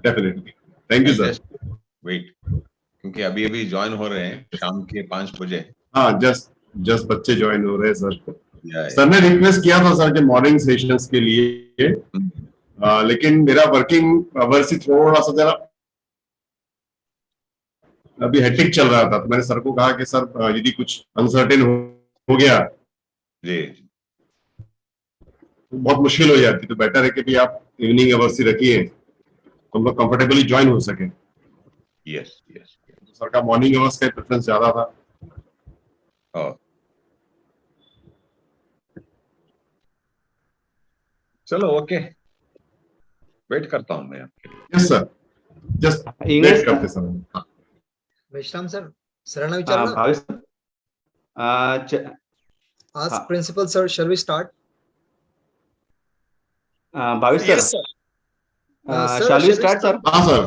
Definitely, thank you sir. Wait, क्योंकि अभी अभी ज्वाइन हो रहे हैं शाम के 5 बजे। हाँ, जस्ट बच्चे ज्वाइन हो रहे हैं सर। सर ने रिक्वेस्ट किया था सर के मॉर्निंग सेशंस के लिए, लेकिन मेरा वर्किंग आवर्स ही थोड़ा सा जरा अभी हेक्टिक चल रहा था, तो मैंने सर को कहा कि सर यदि कुछ अनसर्टेन हो गया जी, तो बहुत मुश्किल हो जाती, तो बेटर है कि भी आप इवनिंग आवर्स ही रखिए तो हम लोग कंफर्टेबली ज्वाइन हो सके। यस यस, तो सर का मॉर्निंग आवर्स का प्रेफरेंस ज्यादा था। चलो ओके, वेट करता हूँ मैं आपके लिए। यस सर, जस्ट वेट करते सर। विश्राम सर, सरांना विचारलं, ask principal sir, shall we start? Bhavesh Yes sir. shall we start sir? हाँ सर।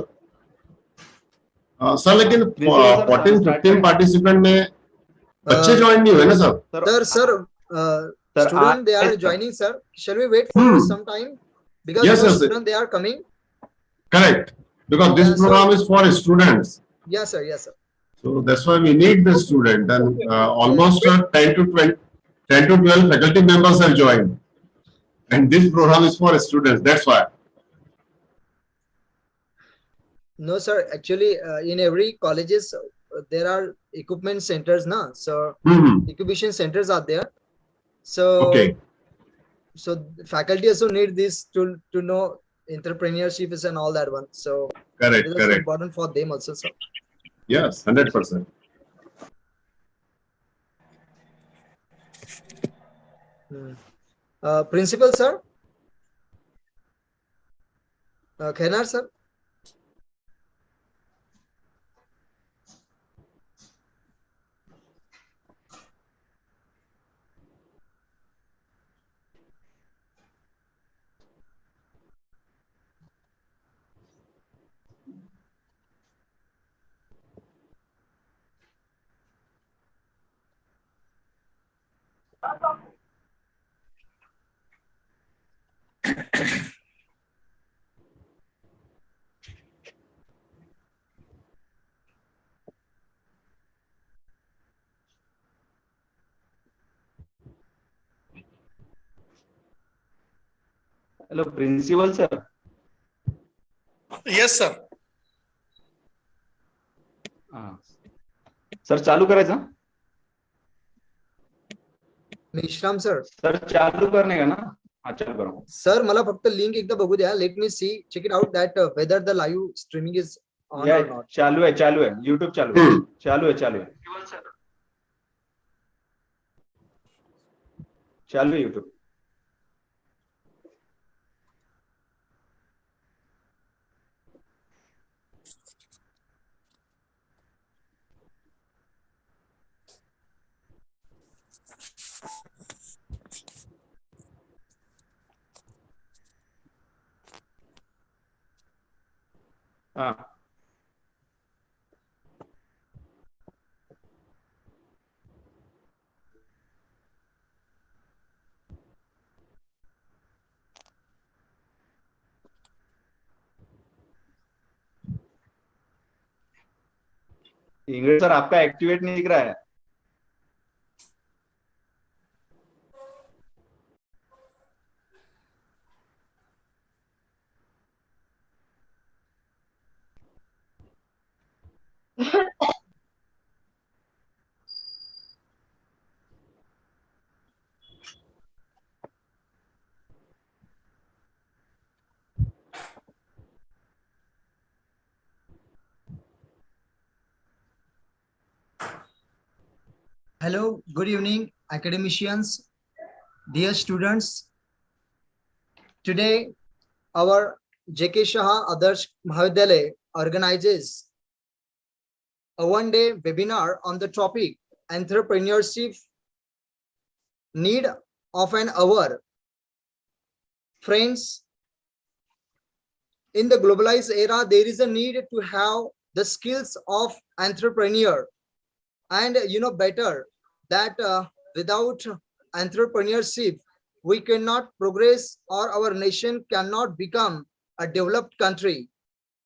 सर लेकिन 14-15 पार्टिसिपेंट में बच्चे ज्वाइन नहीं हुए ना sir? Sir, student they are joining sir. Shall we wait for some time? Because Yes, more yes, student they are coming. Correct. Because this program is for students. Yes sir, yes sir. So that's why we need the student, and almost 10 to 12 faculty members have joined. And this program is for students. That's why. No sir, actually in every colleges there are equipment centers na, so incubation centers are there. So okay. So faculty also need this to know entrepreneurship is and all that one. So correct, it is correct. important for them also, sir. Yes, 100%. Principal sir, Khenar sir. Hello, principal sir. Yes sir. Sir चालू करायचं? विश्राम sir. Sir चालू करणे का ना? हाँ चालू करो. सर मला फक्त लिंक एकदा बघू द्या. Let me see, check it out that whether the live streaming is on or not. चालू है YouTube चालू है. चालू है YouTube. हाँ. इंग्लिश सर आपका एक्टिवेट नहीं दिख रहा है. Hello, good evening, academicians, dear students. Today, our J.K. Shah Adarsh Mahavidyalaya organizes a one-day webinar on the topic entrepreneurship need of an hour. Friends, in the globalized era, there is a need to have the skills of entrepreneur, and you know better that without entrepreneurship we cannot progress or our nation cannot become a developed country.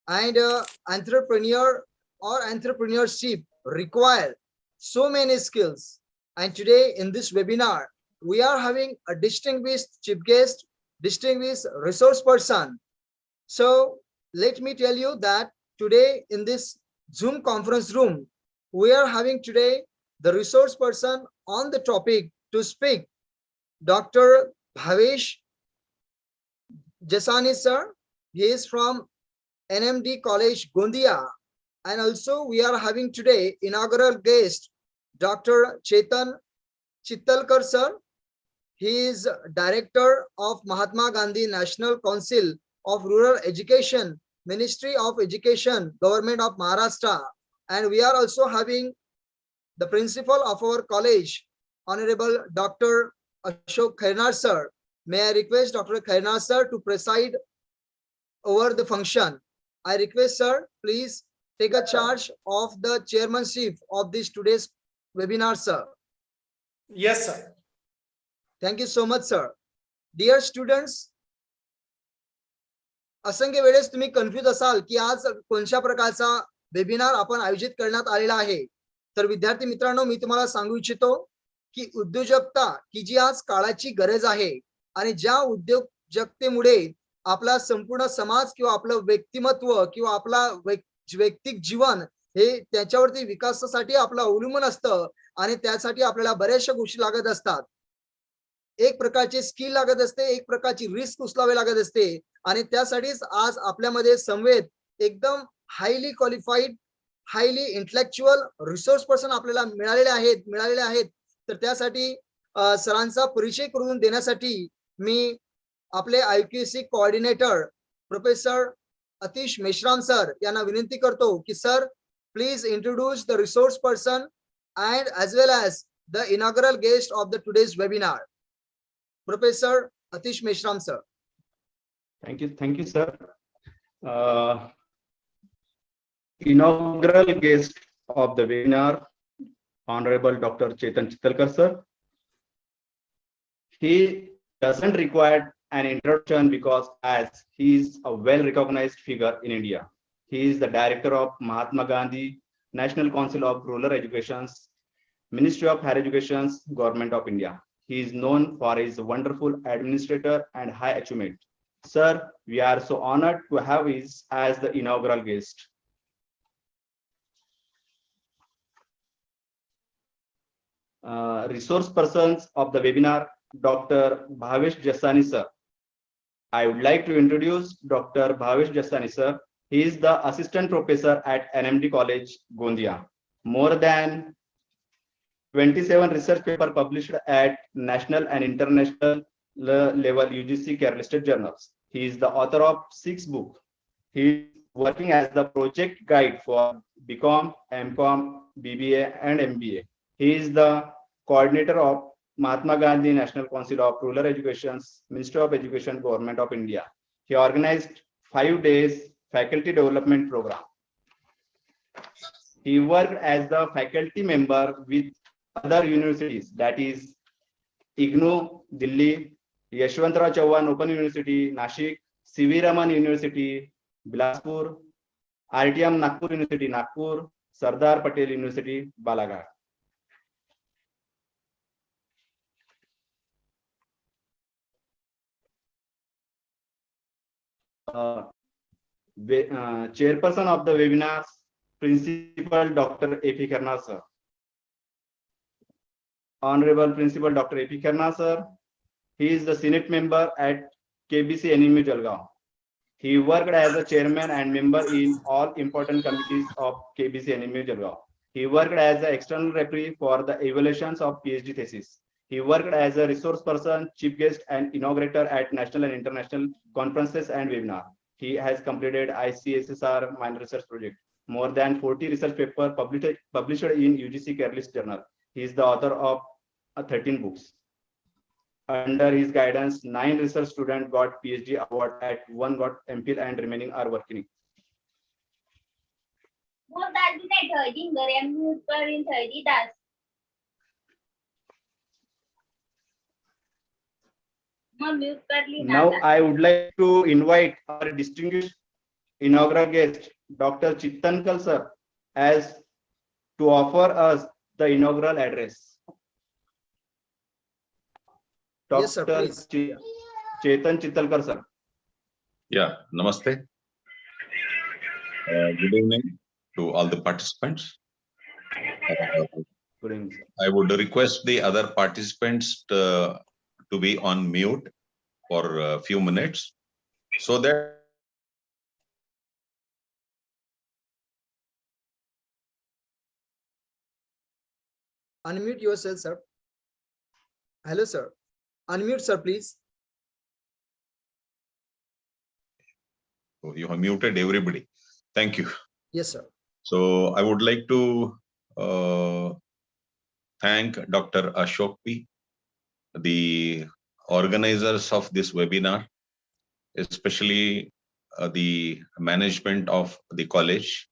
And entrepreneur or entrepreneurship require so many skills. And today in this webinar, we are having a distinguished chief guest, distinguished resource person. So let me tell you that today in this Zoom conference room, we are having today the resource person on the topic to speak, Dr. Bhavesh Jasani sir. He is from NMD College, Gondia. And also we are having today inaugural guest, Dr. Chetan Chittalkar sir. He is Director of Mahatma Gandhi National Council of Rural Education, Ministry of Education, Government of Maharashtra. And we are also having the principal of our college, Honorable Dr. Ashok Khairnar sir. May I request Dr. Khairnar sir to preside over the function. I request sir, please take a charge of the chairmanship of this today's webinar, sir. Yes, sir. Thank you so much, sir. Dear students, असंख्य वेळेस तुम्ही confuse असाल की आज कोणत्या प्रकारचा webinar आपण आयोजित करण्यात आलेला आहे. तर विद्यार्थी मित्रांनो, मी तुम्हाला सांगू इच्छितो की उद्योजकता ही जी आज काळाची गरज आहे आणि ज्या उद्योजकतेमुळे आपला संपूर्ण समाज किंवा आपलं व्यक्तिमत्व किंवा आपला वैयक्तिक जीवन हे त्याच्यावरती विकासासाठी आपलं अवलंबून असतं आणि त्यासाठी आपल्याला बऱ्याचशा गोष्टी लागत असतात. एक प्रकारची स्किल लागत असते, एक प्रकारची रिस्क उचलावी लागत असते आणि त्यासाठीच आज आपल्यामध्ये संवेद एकदम highly qualified, highly intellectual resource person आपल्याला मिळालेले आहेत. तर त्यासाठी सरांचा परिचय करून देण्यासाठी मी आपले IQAC coordinator professor Atish Meshram sir यांना विनंती करतो की sir please introduce the resource person and as well as the inaugural guest of the today's webinar, Professor Atish Meshram sir. Thank you, sir. Inaugural guest of the webinar, Honorable Dr. Chetan Chittalkar sir. He doesn't require an introduction because as he is a well-recognized figure in India. He is the director of Mahatma Gandhi National Council of Rural Education, Ministry of Higher Education, Government of India. He is known for his wonderful administrator and high achievement. Sir, we are so honored to have him as the inaugural guest. Resource persons of the webinar, Dr. Bhavesh Jasani sir. I would like to introduce Dr. Bhavesh Jasani sir. He is the assistant professor at NMD College, Gondia. More than 27 research papers published at national and international level UGC care listed journals. He is the author of 6 books. He is working as the project guide for BCom, MCom, BBA, and MBA. He is the coordinator of Mahatma Gandhi National Council of Rural Education, Ministry of Education, Government of India. He organized 5 days faculty development program. He worked as the faculty member with other universities, that is IGNOU, Delhi, Yashwantrao Chauhan Open University, Nashik, CV Raman University, Bilaspur, RTM Nagpur University, Nagpur, Sardar Patel University, Balaghat. Chairperson of the webinars, Principal Dr. A.P. Khairnar sir. Honorable Principal Dr. A.P. Khairnar sir. He is the Senate member at KBC NMU Jalgaon. He worked as a chairman and member in all important committees of KBC NMU Jalgaon. He worked as an external referee for the evaluations of PhD thesis. He worked as a resource person, chief guest, and inaugurator at national and international conferences and webinars. He has completed ICSSR minor research project. More than 40 research papers published in UGC Carelist Journal. He is the author of 13 books. Under his guidance, 9 research students got PhD award, at 1 got MPhil, and remaining are working. Now I would like to invite our distinguished inaugural guest, Dr. Chittankal sir, as to offer us the inaugural address. Yes, sir, Dr. please. Chetan Chittalkar sir. Yeah, namaste. Good evening to all the participants. Good evening, sir. I would request the other participants to be on mute for a few minutes so that Unmute yourself, sir. Hello, sir. Unmute, sir, please. you have muted everybody. Thank you. Yes, sir. So I would like to thank Dr. Ashok P, the organizers of this webinar, especially the management of the college.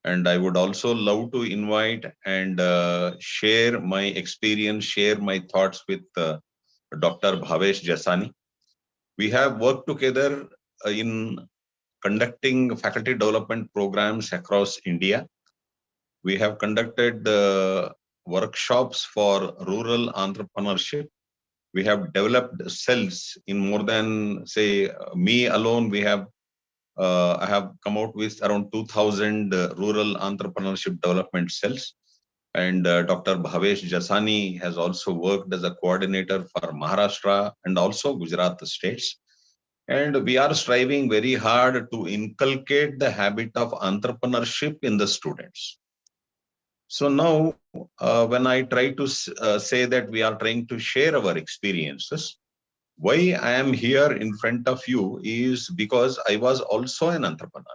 And I would also love to invite and share my experience, share my thoughts with Dr. Bhavesh Jasani. We have worked together in conducting faculty development programs across India. We have conducted workshops for rural entrepreneurship. We have developed cells in more than, say, me alone, I have come out with around 2,000 rural entrepreneurship development cells. And Dr. Bhavesh Jasani has also worked as a coordinator for Maharashtra and also Gujarat states. And we are striving very hard to inculcate the habit of entrepreneurship in the students. So now, when I try to say that we are trying to share our experiences, why I am here in front of you is because I was also an entrepreneur.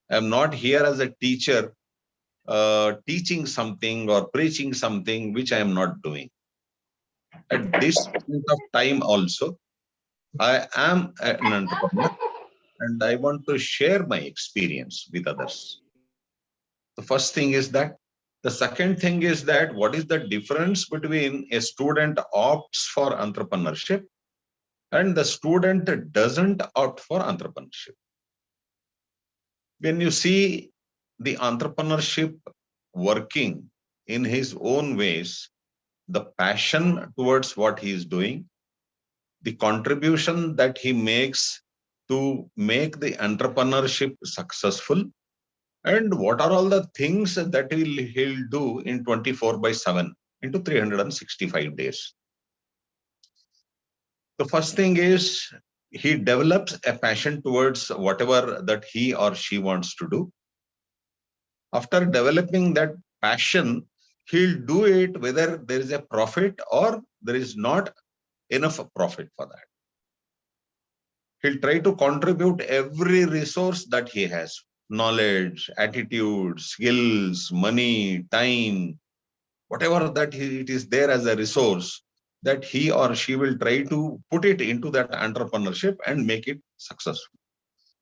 I am not here as a teacher teaching something or preaching something which I am not doing. At this point of time also, I am an entrepreneur and I want to share my experience with others. The first thing is that. The second thing is that what is the difference between a student opts for entrepreneurship and the student doesn't opt for entrepreneurship. When you see the entrepreneurship working in his own ways, the passion towards what he is doing, the contribution that he makes to make the entrepreneurship successful, and what are all the things that he'll do in 24/7 into 365 days. The first thing is he develops a passion towards whatever that he or she wants to do. After developing that passion, he'll do it whether there is a profit or there is not enough profit for that. He'll try to contribute every resource that he has, knowledge, attitude, skills, money, time, whatever that it is there as a resource, that he or she will try to put it into that entrepreneurship and make it successful.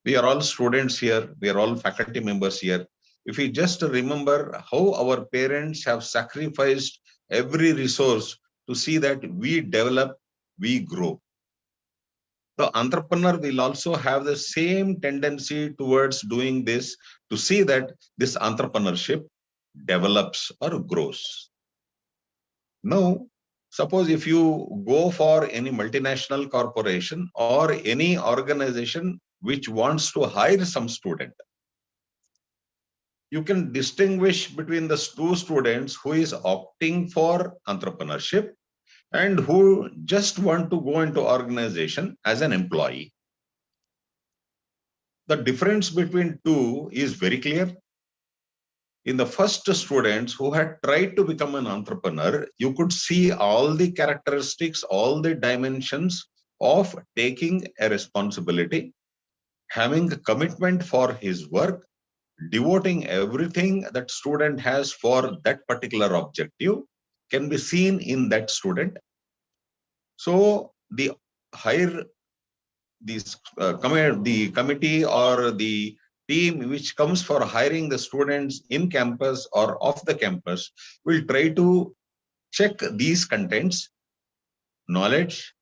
We are all students here. We are all faculty members here. If we just remember how our parents have sacrificed every resource to see that we develop, we grow. The entrepreneur will also have the same tendency towards doing this to see that this entrepreneurship develops or grows. Now, suppose if you go for any multinational corporation or any organization which wants to hire some student, you can distinguish between the two students who is opting for entrepreneurship and who just want to go into organization as an employee. The difference between two is very clear. In the first students who had tried to become an entrepreneur, you could see all the characteristics, all the dimensions of taking a responsibility, having a commitment for his work, devoting everything that student has for that particular objective can be seen in that student. So the higher the committee or the team which comes for hiring the students in campus or off the campus will try to check these contents, knowledge,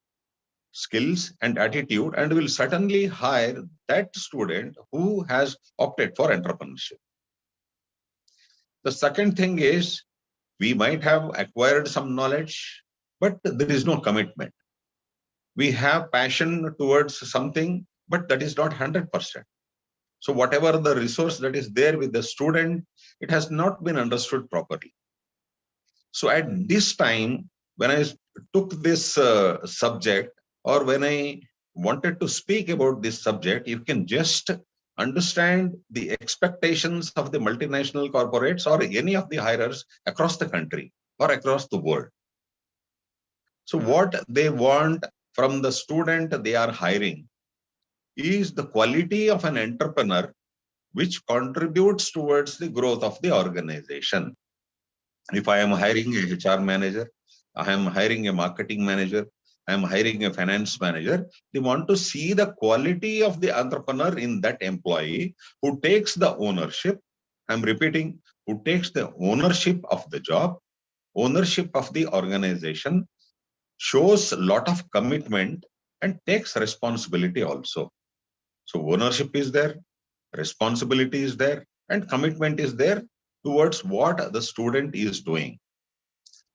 skills and attitude, and will certainly hire that student who has opted for entrepreneurship. The second thing is, we might have acquired some knowledge, but there is no commitment. We have passion towards something, but that is not 100%. So whatever the resource that is there with the student, it has not been understood properly. So at this time, when I took this subject, or when I wanted to speak about this subject, you can just understand the expectations of the multinational corporates or any of the hirers across the country or across the world. So what they want from the student they are hiring is the quality of an entrepreneur which contributes towards the growth of the organization. If I am hiring a HR manager, I am hiring a marketing manager, I am hiring a finance manager, they want to see the quality of the entrepreneur in that employee who takes the ownership. I'm repeating, who takes the ownership of the job, ownership of the organization, shows a lot of commitment and takes responsibility also. So ownership is there, responsibility is there, and commitment is there towards what the student is doing.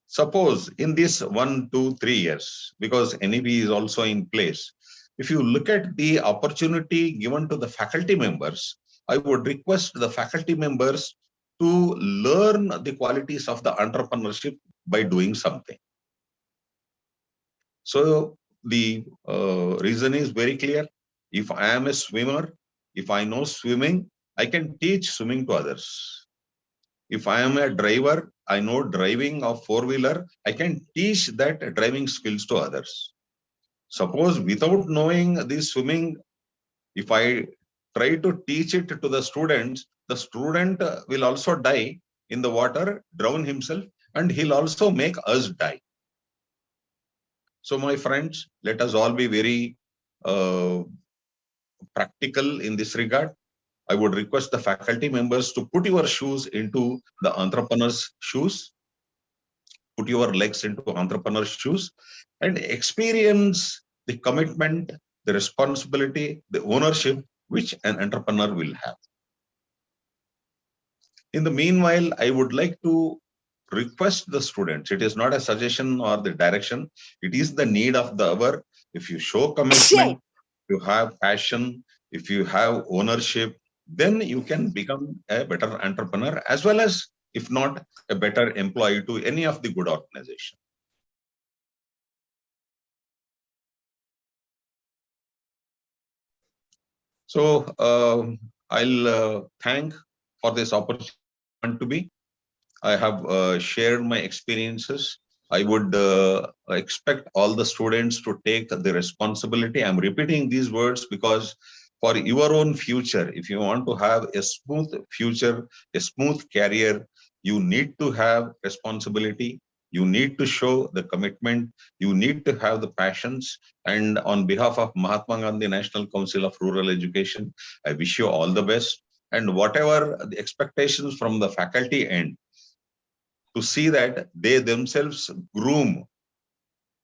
Suppose in this 1, 2, 3 years, because NEP is also in place, if you look at the opportunity given to the faculty members, I would request the faculty members to learn the qualities of the entrepreneurship by doing something. So the reason is very clear. If I am a swimmer, if I know swimming, I can teach swimming to others. If I am a driver, I know driving of four-wheeler, I can teach that driving skills to others. Suppose without knowing the swimming, if I try to teach it to the students, the student will also die in the water, drown himself, and he'll also make us die. So my friends, let us all be very practical in this regard. I would request the faculty members to put your shoes into the entrepreneur's shoes, put your legs into entrepreneur's shoes, and experience the commitment, the responsibility, the ownership which an entrepreneur will have. In the meanwhile, I would like to request the students. It is not a suggestion or the direction. It is the need of the hour. If you show commitment, you have passion, if you have ownership, then you can become a better entrepreneur, as well as, if not, a better employee to any of the good organization. So I'll thank for this opportunity to be. I have shared my experiences. I would expect all the students to take the responsibility. I'm repeating these words because for your own future, if you want to have a smooth future, a smooth career, you need to have responsibility. You need to show the commitment. You need to have the passions. And on behalf of Mahatma Gandhi National Council of Rural Education, I wish you all the best. And whatever the expectations from the faculty end, to see that they themselves groom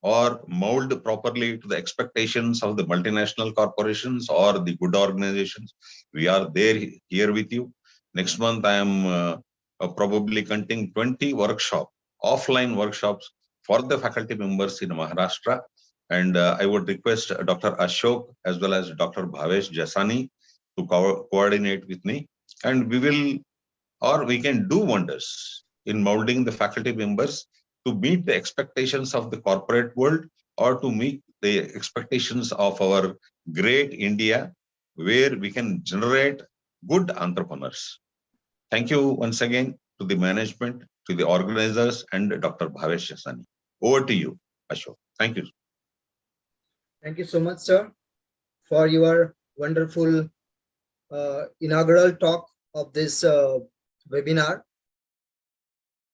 or mold properly to the expectations of the multinational corporations or the good organizations. We are there here with you. Next month, I am probably conducting 20 workshops, offline workshops for the faculty members in Maharashtra. And I would request Dr. Ashok as well as Dr. Bhavesh Jasani to coordinate with me. And we will, or we can do wonders in molding the faculty members to meet the expectations of the corporate world or to meet the expectations of our great India, where we can generate good entrepreneurs. Thank you once again to the management, to the organizers, and Dr. Bhavesh Jasani. Over to you, Ashok. Thank you. Thank you so much, sir, for your wonderful inaugural talk of this webinar.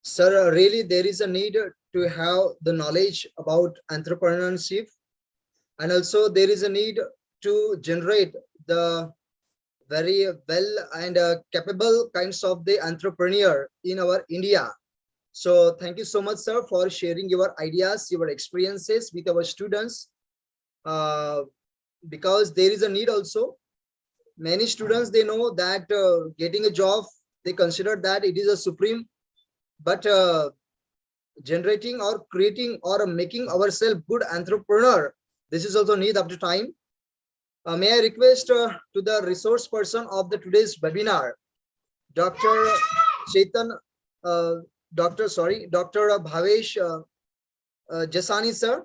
Sir, really there is a need to have the knowledge about entrepreneurship, and also there is a need to generate the very well and capable kinds of the entrepreneur in our India. So thank you so much, sir, for sharing your ideas, your experiences with our students. because there is a need also. Many students, they know that getting a job, they consider that it is a supreme, but generating or creating or making ourselves good entrepreneur, this is also need of the time. May I request to the resource person of the today's webinar, Dr. Chetan, Dr. Bhavesh Jasani sir,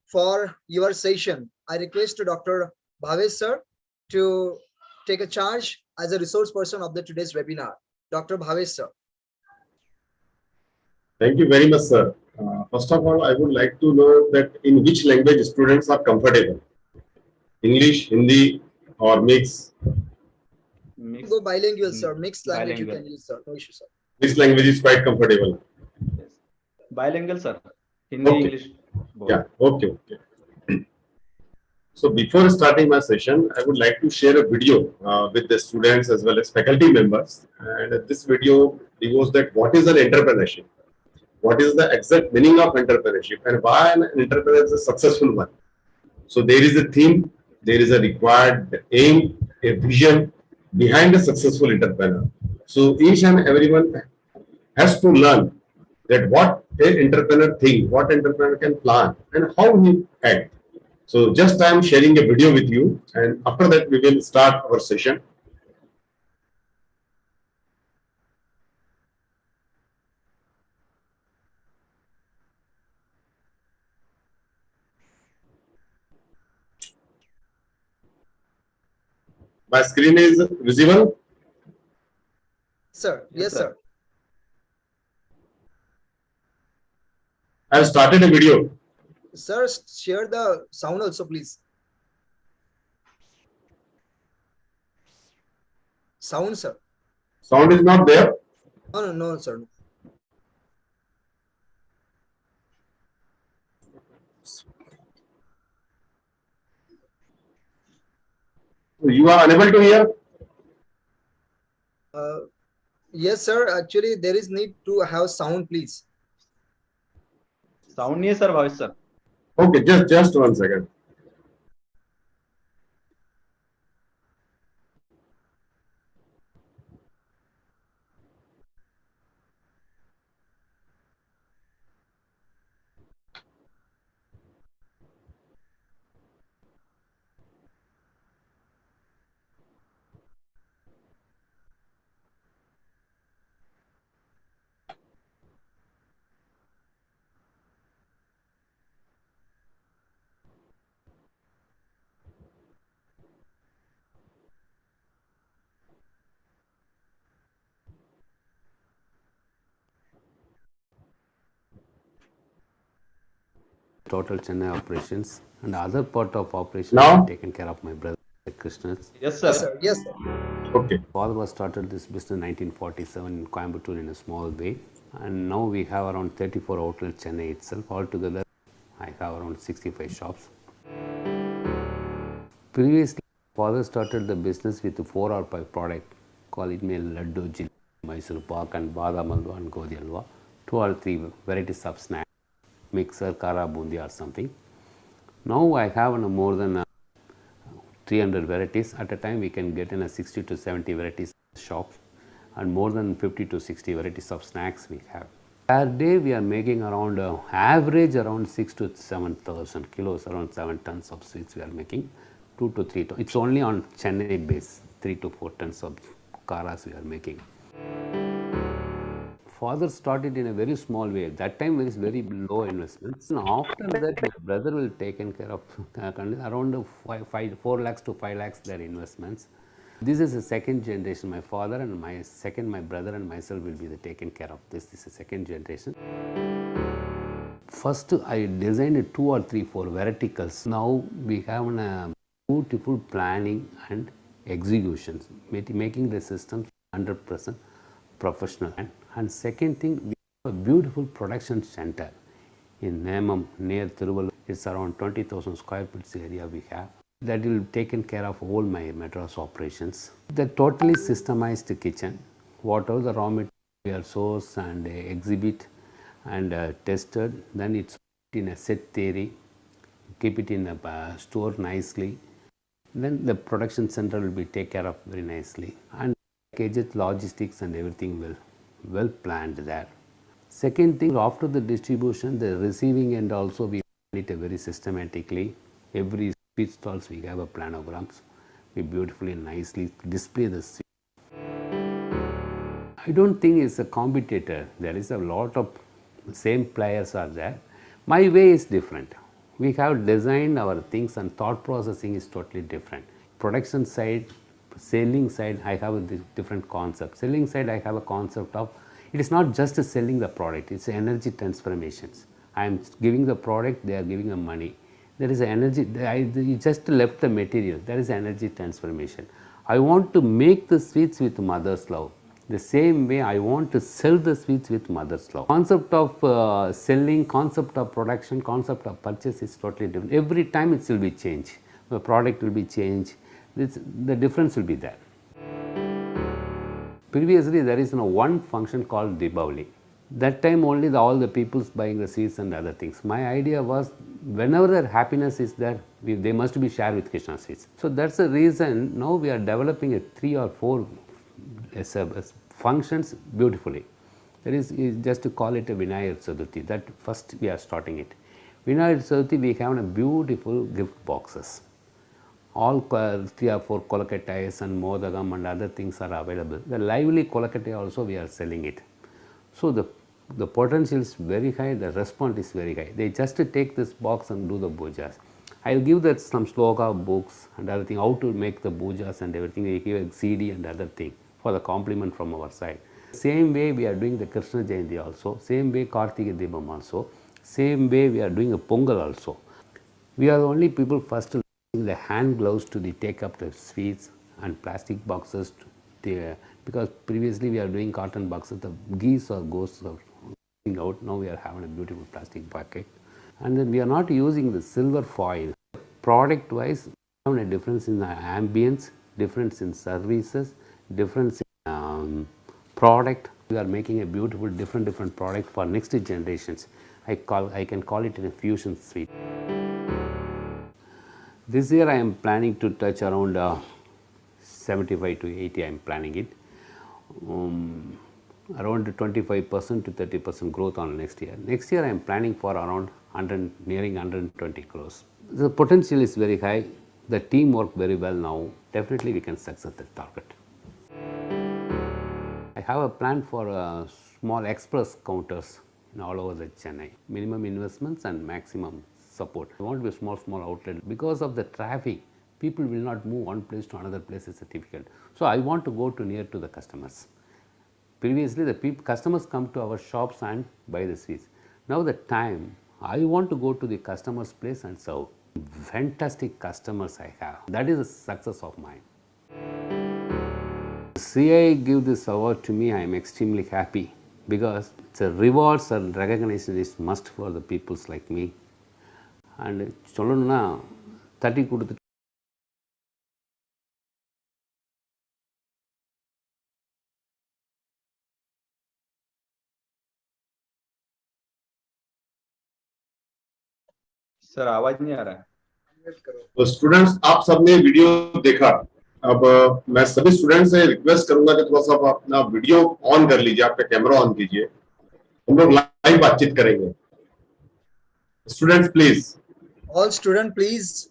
for your session. I request to Dr. Bhavesh sir to take a charge as a resource person of the today's webinar. Dr. Bhavesh sir. Thank you very much, sir. First of all, I would like to know that in which language students are comfortable. English, Hindi, or mix? Go bilingual, sir. Mixed language Bilingual. you can use, sir. No issue, sir. Mixed language is quite comfortable. Yes. Bilingual, sir. Hindi, Okay. English. Both. Yeah, okay. So before starting my session, I would like to share a video with the students as well as faculty members. And this video shows that what is an entrepreneurship, what is the exact meaning of entrepreneurship, and why an entrepreneur is a successful one. So there is a theme, there is a required aim, a vision behind a successful entrepreneur. So each and everyone has to learn that what an entrepreneur thinks, what entrepreneur can plan, and how he act. So just I am sharing a video with you, and after that we will start our session. My screen is visible? Sir, yes, Yes, sir. I have started a video. Sir, share the sound also, please. Sound, sir. Sound is not there. No, sir. You are unable to hear? Yes, sir. Actually, there is need to have sound, please. Sound नहीं है, sir, Bhavesh sir. Okay, just 1 second. Total Chennai operations, and the other part of operations Now? taken care of my brother Krishna. Yes, sir. Yes, sir. Yes, sir. Okay. Father was started this business in 1947 in Coimbatore in a small way, and now we have around 34 outlets Chennai itself. Altogether, I have around 65 shops. Previously, father started the business with a 4 or 5 product, call it Laddu, Jil, Mysore Pak, and Badam Alwa and Godi Alwa. 2 or 3 varieties of snacks, mixer, kara, bundi or something. Now I have more than 300 varieties. At a time we can get in a 60 to 70 varieties shops, and more than 50 to 60 varieties of snacks we have. Per day we are making around average around 6 to 7,000 kilos, around 7 tons of sweets we are making, 2 to 3 tons. It's only on Chennai base, 3 to 4 tons of karas we are making. Father started in a very small way. At that time, there is very low investments. And after that, my brother will taken care of around 4 lakhs to 5 lakhs their investments. This is the second generation. My father and my brother and myself will be taken care of this. This is the second generation. First, I designed 2 or 3, 4 verticals. Now we have a beautiful planning and executions, making the systems 100% professional. And second thing, we have a beautiful production center in Nemam near Tiruvallur. It's around 20,000 square feet area we have. That will taken care of all my Madras operations. The totally systemized kitchen, whatever the raw material we are sourced and exhibit and tested, then it's in a set theory, keep it in a store nicely. Then the production center will be take care of very nicely, and packages, logistics and everything well planned there. Second thing, after the distribution, the receiving end also we plan it very systematically. Every sweet stalls we have a planograms. We beautifully nicely display the sweet. I don't think it's a competitor. There is a lot of same players are there. My way is different. We have designed our things and thought processing is totally different. Production side, selling side, I have a different concept. Selling side, I have a concept of, it is not just selling the product, it's energy transformations. I am giving the product, they are giving the money. There is energy, you just left the material, there is energy transformation. I want to make the sweets with mother's love. The same way I want to sell the sweets with mother's love. Concept of selling, concept of production, concept of purchase is totally different. Every time it will be changed. The product will be changed. The difference will be there. Previously, there is one function called Deepavali. That time only all the people's buying the sweets and other things. My idea was whenever their happiness is there, they must be shared with Krishna sweets. So that's the reason now we are developing a 3 or 4 functions beautifully. There is just to call it a Vinayaka Chaturthi. That first we are starting it. Vinayaka Chaturthi we have a beautiful gift boxes. All 3 or 4 kolakattais and modagam and other things are available. The lively kolakattai also we are selling it. So the potential is very high, the response is very high. They just take this box and do the pujas. I will give that some sloka books and other thing, how to make the pujas and everything. They give a CD and other thing for the compliment from our side. Same way we are doing the Krishna Jayanti also, same way Kartika Deepam also, same way we are doing a Pongal also. We are the only people first using the hand gloves to take up the sweets and plastic boxes because previously we are doing cotton boxes, the geese or ghosts are going out. Now we are having a beautiful plastic bucket, and then we are not using the silver foil. Product wise, we have a difference in the ambience, difference in services, difference in product. We are making a beautiful different product for next generations. I can call it a fusion sweet. This year I am planning to touch around 75 to 80. I am planning it. Around 25% to 30% growth on next year. Next year I am planning for around 100, nearing 120 crores. The potential is very high. The team work very well now. Definitely we can success the target. I have a plan for small express counters in all over the Chennai. Minimum investments and maximum support. I want to be a small outlet. Because of the traffic, people will not move one place to another place. It's difficult. So I want to go to near to the customers. Previously, the customers come to our shops and buy the sweets. Now the time, I want to go to the customer's place and serve. Fantastic customers I have. That is a success of mine. CI give this award to me, I am extremely happy because it's a rewards and recognition is must for the peoples like me. And சொல்லணும்னா தட்டி கொடுத்து sir आवाज नहीं आ रहा है। तो students आप सबने वीडियो देखा। अब मैं सभी स्टूडेंट्स से रिक्वेस्ट करूंगा कि थोड़ा सा आप अपना वीडियो ऑन कर लीजिए, आपका कैमरा ऑन कीजिए, हम लोग लाइव बातचीत करेंगे। Students please, all student please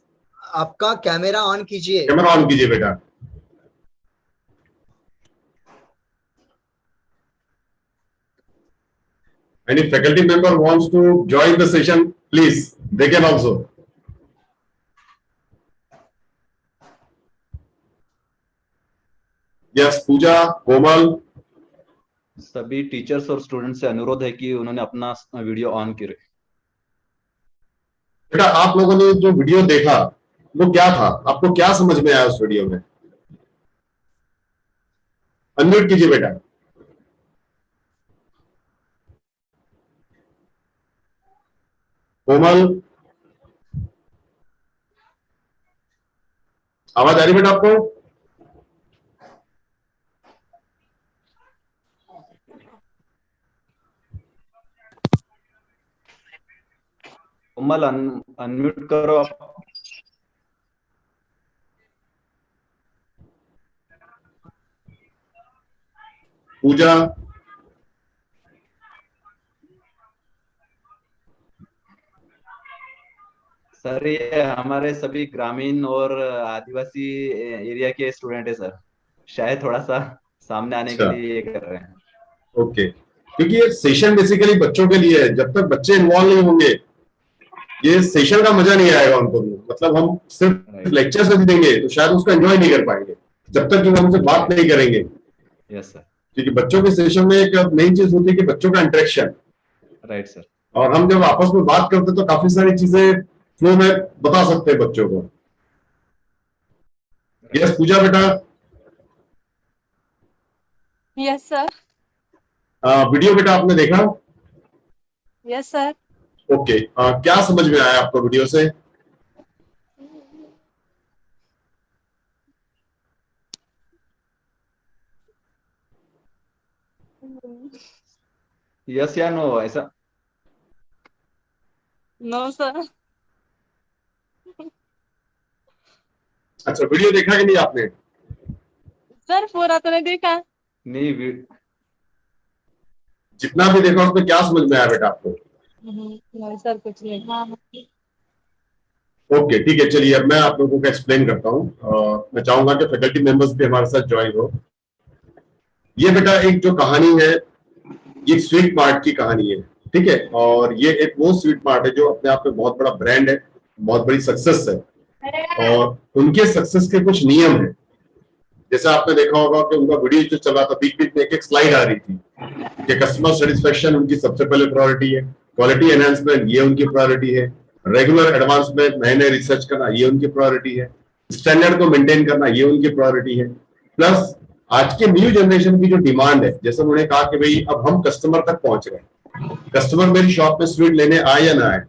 आपका कैमरा ऑन कीजिए। कैमरा ऑन कीजिए बेटा। Any faculty member wants to join the session, please, they can also. Yes, Pooja, Komal. सभी टीचर्स और स्टूडेंट से अनुरोध है कि उन्होंने अपना वीडियो ऑन करे। बेटा आप लोगों ने जो वीडियो देखा वो क्या था, आपको क्या समझ में आया उस वीडियो में? अनम्यूट कीजिए बेटा। कोमल, आवाज आ रही बेटा आपको? कोमल अनम्यूट करो आप। पूजा, सर ये हमारे सभी ग्रामीण और आदिवासी एरिया के स्टूडेंट है सर, शायद थोड़ा सा सामने आने के अच्छा, लिए ये कर रहे हैं। ओके, क्योंकि ये सेशन बेसिकली बच्चों के लिए है। जब तक बच्चे इन्वॉल्व नहीं होंगे ये सेशन का मजा नहीं आएगा उनको भी। मतलब हम सिर्फ लेक्चर से देंगे तो शायद उसका एंजॉय नहीं कर पाएंगे जब तक कि हम उनसे बात नहीं करेंगे। Yes sir. क्योंकि बच्चों के सेशन में एक मेन चीज होती है कि बच्चों का इंटरेक्शन। Right sir. और हम जब आपस में बात करते हैं तो काफी सारी चीजें फ्लो में बता सकते हैं बच्चों को। यस पूजा बेटा। Yes sir. वीडियो बेटा आपने देखा? Yes sir. ओके, क्या समझ में आया आपको वीडियो से? यस या नो ऐसा? No sir. अच्छा, वीडियो देखा कि नहीं आपने? सर पूरा तो नहीं देखा। नहीं, जितना भी देखा उसमें क्या समझ में आया बेटा आपको? नहीं सर कुछ नहीं। हाँ ओके ठीक है, चलिए अब मैं आप लोगों को एक्सप्लेन करता हूँ। मैं चाहूंगा कि फैकल्टी मेंबर्स भी हमारे साथ ज्वाइन हो। ये बेटा एक जो कहानी है ये स्वीट मार्ट की कहानी है, ठीक है। और ये एक वो स्वीट मार्ट है जो अपने आप में बहुत बड़ा ब्रांड है, बहुत बड़ी सक्सेस है। और उनके सक्सेस के कुछ नियम है। जैसे आपने देखा होगा कि उनका वीडियो जो चला था बीच बीच में एक स्लाइड आ रही थी कि कस्टमर सेटिस्फेक्शन उनकी सबसे पहले प्रायोरिटी है, क्वालिटी एनहांसमेंट ये उनकी प्रायोरिटी है, रेगुलर एडवांसमेंट नए नए रिसर्च करना ये उनकी प्रायोरिटी है, स्टैंडर्ड को मेंटेन करना ये उनकी प्रायोरिटी है। प्लस आज के न्यू जनरेशन की जो डिमांड है, जैसे उन्होंने कहा कि भाई अब हम कस्टमर तक पहुंच गए, कस्टमर मेरी शॉप में स्वीट लेने आए या ना आए,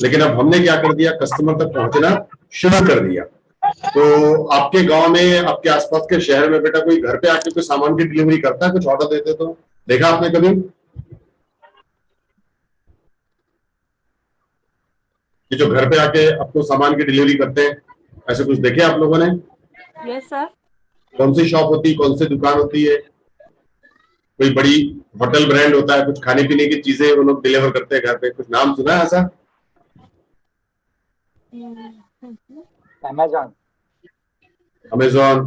लेकिन अब हमने क्या कर दिया, कस्टमर तक पहुंचना शुरू कर दिया। तो आपके गांव में, आपके आसपास के शहर में बेटा कोई घर पे आके कोई सामान की डिलीवरी करता है, कुछ ऑर्डर देते तो देखा आपने कभी कि जो घर पे आके आपको सामान की डिलीवरी करते हैं, ऐसे कुछ देखे आप लोगों ने? Yes sir. कौन सी शॉप होती है, कौन सी दुकान होती है? कोई बड़ी होटल ब्रांड होता है, कुछ खाने पीने की चीजें वो लोग डिलीवर करते हैं घर पे, कुछ नाम सुना है ऐसा? अमेजॉन। Amazon,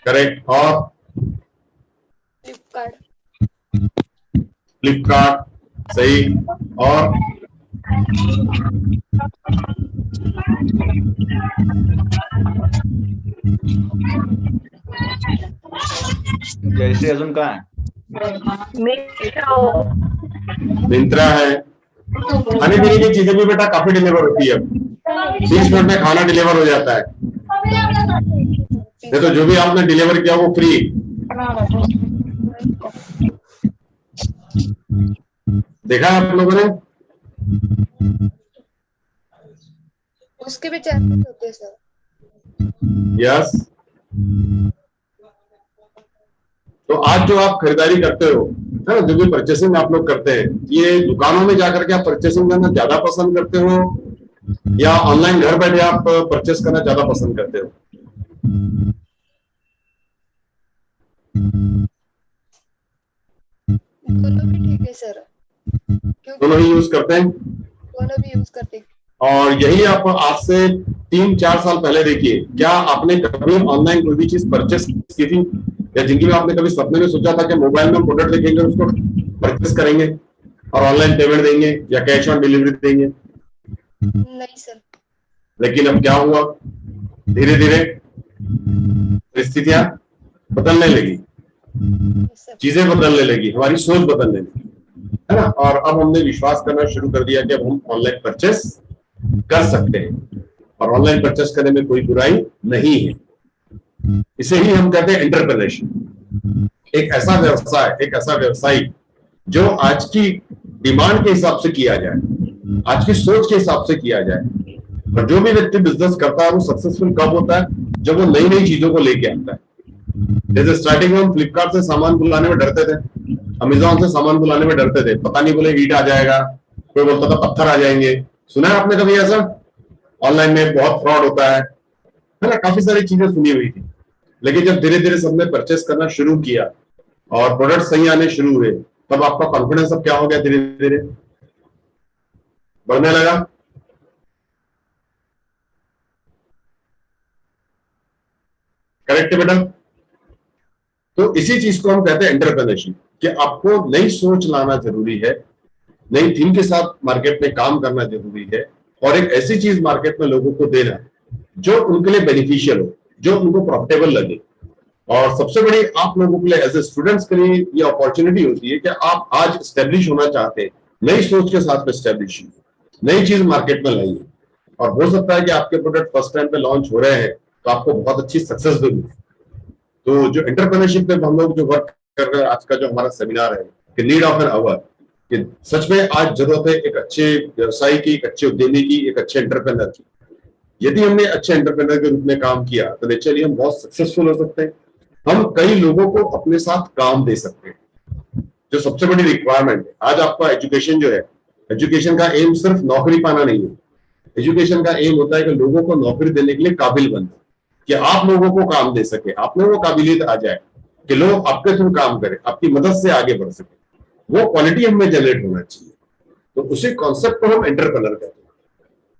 correct. और फ्लिपकार्ट, सही। और जैसे अजून काय आहे? मिंत्रा है। खाने पीने की चीजें भी बेटा काफी डिलीवर होती है, 20 मिनट में खाना डिलीवर हो जाता है। नहीं तो जो भी आपने डिलीवर किया वो फ्री। देखा है आप लोगों ने? उसके भी चार्जेस होते हैं सर। यस। तो आज जो आप खरीदारी करते हो, है ना, जो भी परचेसिंग आप लोग करते हैं, ये दुकानों में जाकर के आप परचेसिंग करना ज्यादा पसंद करते हो या ऑनलाइन घर बैठे आप परचेस करना ज्यादा पसंद करते हो? दोनों भी ठीक है सर, दोनों ही यूज करते हैं। दोनों भी यूज करते हैं। और यही आप आज से 3-4 साल पहले देखिए, क्या आपने कभी ऑनलाइन कोई भी चीज परचेस की थी, या जिंदगी में आपने कभी सपने में सोचा था कि मोबाइल में प्रोडक्ट देखेंगे उसको परचेस करेंगे और ऑनलाइन पेमेंट देंगे या कैश ऑन डिलीवरी देंगे? नहीं सर। लेकिन अब क्या हुआ, धीरे धीरे परिस्थितियां बदलने लगी, चीजें बदलने लगी, हमारी सोच बदलने लगी, है ना। और अब हमने विश्वास करना शुरू कर दिया कि अब हम ऑनलाइन परचेस कर सकते हैं और ऑनलाइन परचेस करने में कोई बुराई नहीं है। इसे ही हम कहते हैं एंटरप्रेन्योरशिप। एक ऐसा व्यवसाय, एक ऐसा व्यवसायी जो आज की डिमांड के हिसाब से किया जाए, आज की सोच के हिसाब से किया जाए। और जो भी व्यक्ति बिजनेस करता है वो सक्सेसफुल कब होता है, जब वो नई नई चीजों को लेके आता है। जैसे स्टार्टिंग में हम फ्लिपकार्ट से सामान बुलाने में डरते थे, अमेजॉन से सामान बुलाने में डरते थे, पता नहीं बोले ईट आ जाएगा, कोई बोलता था पत्थर आ जाएंगे, सुना है आपने कभी ऐसा? ऑनलाइन में बहुत फ्रॉड होता है ना? काफी सारी चीजें सुनी हुई थी, लेकिन जब धीरे धीरे सबने परचेस करना शुरू किया और प्रोडक्ट सही आने शुरू हुए, तब आपका कॉन्फिडेंस अब क्या हो गया? धीरे धीरे बढ़ने लगा। करेक्ट है बेटा? तो इसी चीज को हम कहते हैं एंटरप्रेन्योरशिप, कि आपको नई सोच लाना जरूरी है, नई थीम के साथ मार्केट में काम करना जरूरी है, और एक ऐसी चीज मार्केट में लोगों को देना जो उनके लिए बेनिफिशियल हो, जो उनको प्रॉफिटेबल लगे। और सबसे बड़ी आप लोगों के लिए एज ए स्टूडेंट्स के लिए ये अपॉर्चुनिटी होती है कि आप आज स्टेब्लिश होना चाहते हैं, नई सोच के साथ स्टेब्लिश, नई चीज मार्केट में लाइए, और हो सकता है कि आपके प्रोडक्ट फर्स्ट टाइम पे लॉन्च हो रहे हैं तो आपको बहुत अच्छी सक्सेस भी मिले। तो जो एंटरप्रेन्योरशिप पे हम लोग जो वर्क कर रहे हैं, आज का जो हमारा सेमिनार है कि नीड ऑफ एन आवर, कि सच में आज जरूरत है एक अच्छे व्यवसायी की, एक अच्छे उद्यमी की, एक अच्छे एंटरप्रेन्योर की। यदि हमने अच्छे एंटरप्रेन्योर के रूप में काम किया तो नेचुरली हम बहुत सक्सेसफुल हो सकते हैं, हम कई लोगों को अपने साथ काम दे सकते हैं, जो सबसे बड़ी रिक्वायरमेंट है। आज आपका एजुकेशन जो है, एजुकेशन का एम सिर्फ नौकरी पाना नहीं है, एजुकेशन का एम होता है कि लोगों को नौकरी देने के लिए काबिल बनना, कि आप लोगों को काम दे सके, आप में वो काबिलियत आ जाए कि लोग आपके थ्रू काम करें, आपकी मदद से आगे बढ़ सके, वो क्वालिटी हमें जनरेट होना चाहिए। तो उसी कॉन्सेप्ट को हम एंटरप्रेन्योर कहते हैं।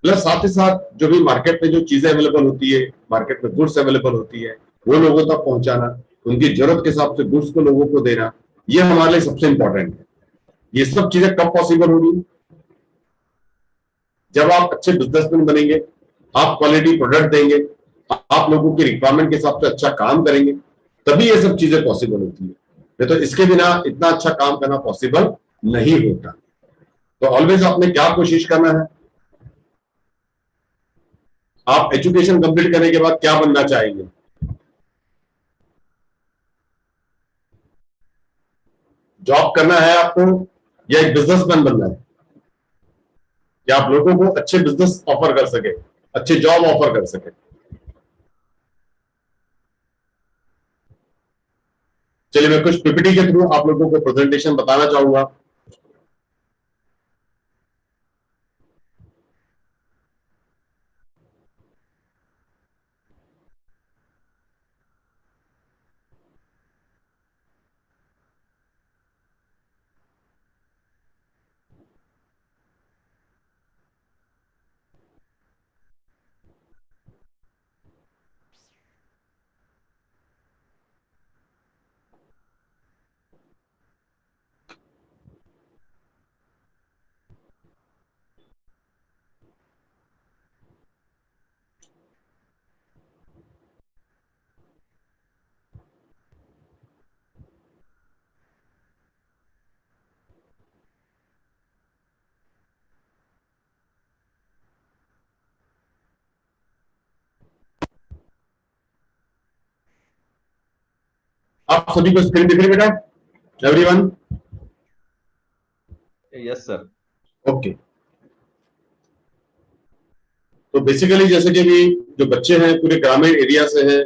प्लस साथ ही साथ जो भी मार्केट में जो चीजें अवेलेबल होती है, मार्केट में गुड्स अवेलेबल होती है, वो लोगों तक पहुंचाना, उनकी जरूरत के हिसाब से गुड्स को लोगों को देना, ये हमारे लिए सबसे इंपॉर्टेंट है। ये सब चीजें कब पॉसिबल होगी? जब आप अच्छे बिजनेसमैन बनेंगे, आप क्वालिटी प्रोडक्ट देंगे, आप लोगों की रिक्वायरमेंट के हिसाब से अच्छा काम करेंगे, तभी ये सब चीजें पॉसिबल होती है। नहीं तो इसके बिना इतना अच्छा काम करना पॉसिबल नहीं होता। तो ऑलवेज आपने क्या कोशिश करना है? आप एजुकेशन कंप्लीट करने के बाद क्या बनना चाहेंगे? जॉब करना है आपको, या एक बिजनेसमैन बनना है, या आप लोगों को अच्छे बिजनेस ऑफर कर सके, अच्छे जॉब ऑफर कर सके? चलिए मैं कुछ पीपीटी के थ्रू आप लोगों को प्रेजेंटेशन बताना चाहूंगा। आप सभी को स्क्रीन दिख रही है बेटा? एवरीवन? Yes sir. ओके। तो बेसिकली जैसे कि भी जो बच्चे हैं पूरे ग्रामीण एरिया से हैं,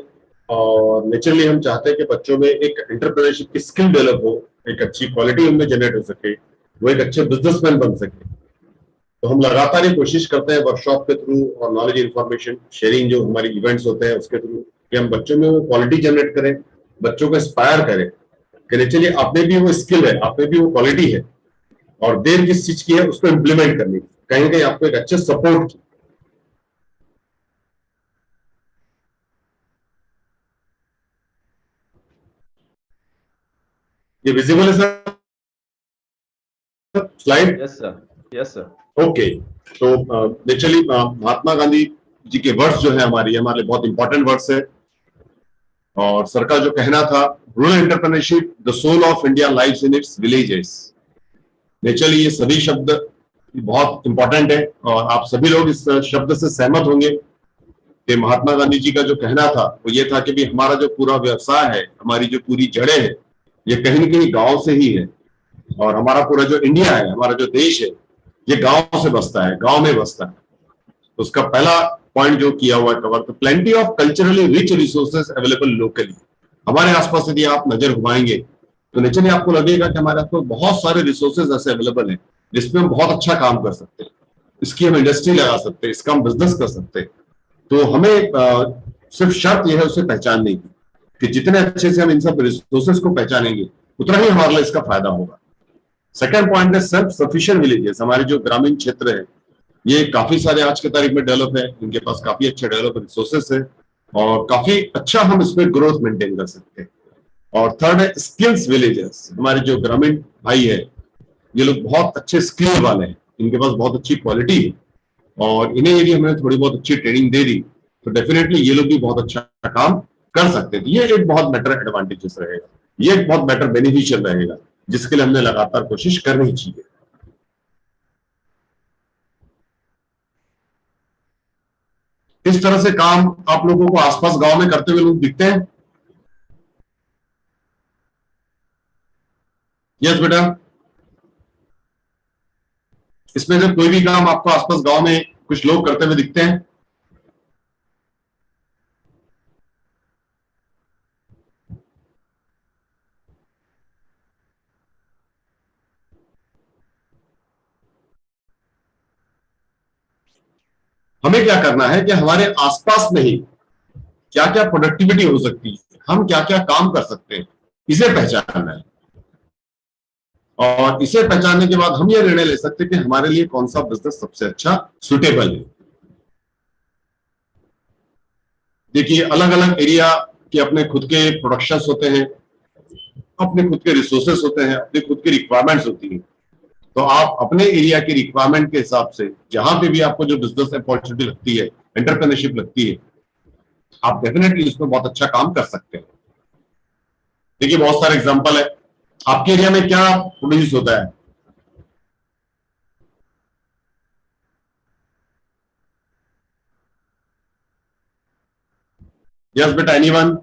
और नेचुरली हम चाहते हैं कि बच्चों में एक एंटरप्रेन्योरशिप की स्किल डेवलप हो, एक अच्छी क्वालिटी उनमें जनरेट हो सके, वो एक अच्छे बिजनेसमैन बन सके। तो हम लगातार ये कोशिश करते हैं वर्कशॉप के थ्रू और नॉलेज इंफॉर्मेशन शेयरिंग जो हमारी इवेंट्स होते हैं उसके थ्रू, कि हम बच्चों में वो क्वालिटी जनरेट करें, बच्चों को इंस्पायर करें कि नेचुरली आप में भी वो स्किल है, आप में भी वो क्वालिटी है, और देर किस चीज की है उसको इम्प्लीमेंट करनी, कहीं ना कहीं आपको एक अच्छे सपोर्ट की। ये विजिबल है sir slide? Yes sir. Yes sir. Okay. तो नेचुरली महात्मा गांधी जी के वर्ड्स जो है हमारे लिए बहुत इंपॉर्टेंट वर्ड्स है, और सर का जो कहना था, rural entrepreneurship the soul of India lives in its villages. Naturally ये सभी शब्द बहुत इंपॉर्टेंट है, और आप सभी लोग इस शब्द से सहमत होंगे कि महात्मा गांधी जी का जो कहना था वो ये था कि भी हमारा जो पूरा व्यवसाय है, हमारी जो पूरी जड़ें हैं, ये कहीं न कहीं गांव से ही है, और हमारा पूरा जो इंडिया है, हमारा जो देश है, ये गांव से बसता है, गांव में बसता है। तो उसका पहला पॉइंट जो किया हुआ है कवर, तो plenty of culturally rich resources available locally. हमारे आसपास यदि आप नजर घुमाएंगे तो नेचुरली आपको लगेगा कि हमारे आसपास बहुत सारे रिसोर्सेज ऐसे अवेलेबल हैं जिसमें हम बहुत अच्छा काम कर सकते हैं। इसकी हम इंडस्ट्री लगा सकते हैं, इसका हम बिजनेस कर सकते हैं। तो हमें सिर्फ शर्त यह है उसे पहचानने की कि जितने अच्छे से हम इन सब रिसोर्सेस को पहचानेंगे उतना ही हमारे लिए इसका फायदा होगा। सेकंड पॉइंट है सेल्फ सफिशिएंट विलेजेस। हमारे जो ग्रामीण क्षेत्र है ये काफी सारे आज के तारीख में डेवलप है, इनके पास काफी अच्छे डेवलप रिसोर्सेस है और काफी अच्छा हम इसमें ग्रोथ मेंटेन कर सकते हैं। और थर्ड है स्किल्स विलेजेस। हमारे जो ग्रामीण भाई है ये लोग बहुत अच्छे स्किल वाले हैं, इनके पास बहुत अच्छी क्वालिटी है और इन्हें यदि हमने थोड़ी बहुत अच्छी ट्रेनिंग दे दी तो डेफिनेटली ये लोग भी बहुत अच्छा काम कर सकते हैं। ये एक बहुत बेटर एडवांटेजेस रहेगा, ये एक बहुत बेटर बेनिफिशियल रहेगा जिसके लिए हमने लगातार कोशिश करनी चाहिए। इस तरह से काम आप लोगों को आसपास गांव में करते हुए लोग दिखते हैं? यस बेटा, इसमें से कोई भी काम आपको आसपास गांव में कुछ लोग करते हुए दिखते हैं? हमें क्या करना है कि हमारे आसपास में ही क्या क्या प्रोडक्टिविटी हो सकती है, हम क्या क्या काम कर सकते हैं, इसे पहचानना है। और इसे पहचानने के बाद हम यह निर्णय ले सकते हैं कि हमारे लिए कौन सा बिजनेस सबसे अच्छा सुटेबल है। देखिए, अलग अलग एरिया के अपने खुद के प्रोडक्शंस होते हैं, अपने खुद के रिसोर्सेस होते हैं, अपनी खुद की रिक्वायरमेंट्स होती हैं। तो आप अपने एरिया की रिक्वायरमेंट के हिसाब से जहां पे भी आपको जो बिजनेस अपॉर्चुनिटी लगती है, एंटरप्रेन्योरशिप लगती है, आप डेफिनेटली इसमें बहुत अच्छा काम कर सकते हैं। देखिए, बहुत सारे एग्जांपल है। आपके एरिया में क्या प्रोड्यूस होता है? यस बेटा, एनीवन?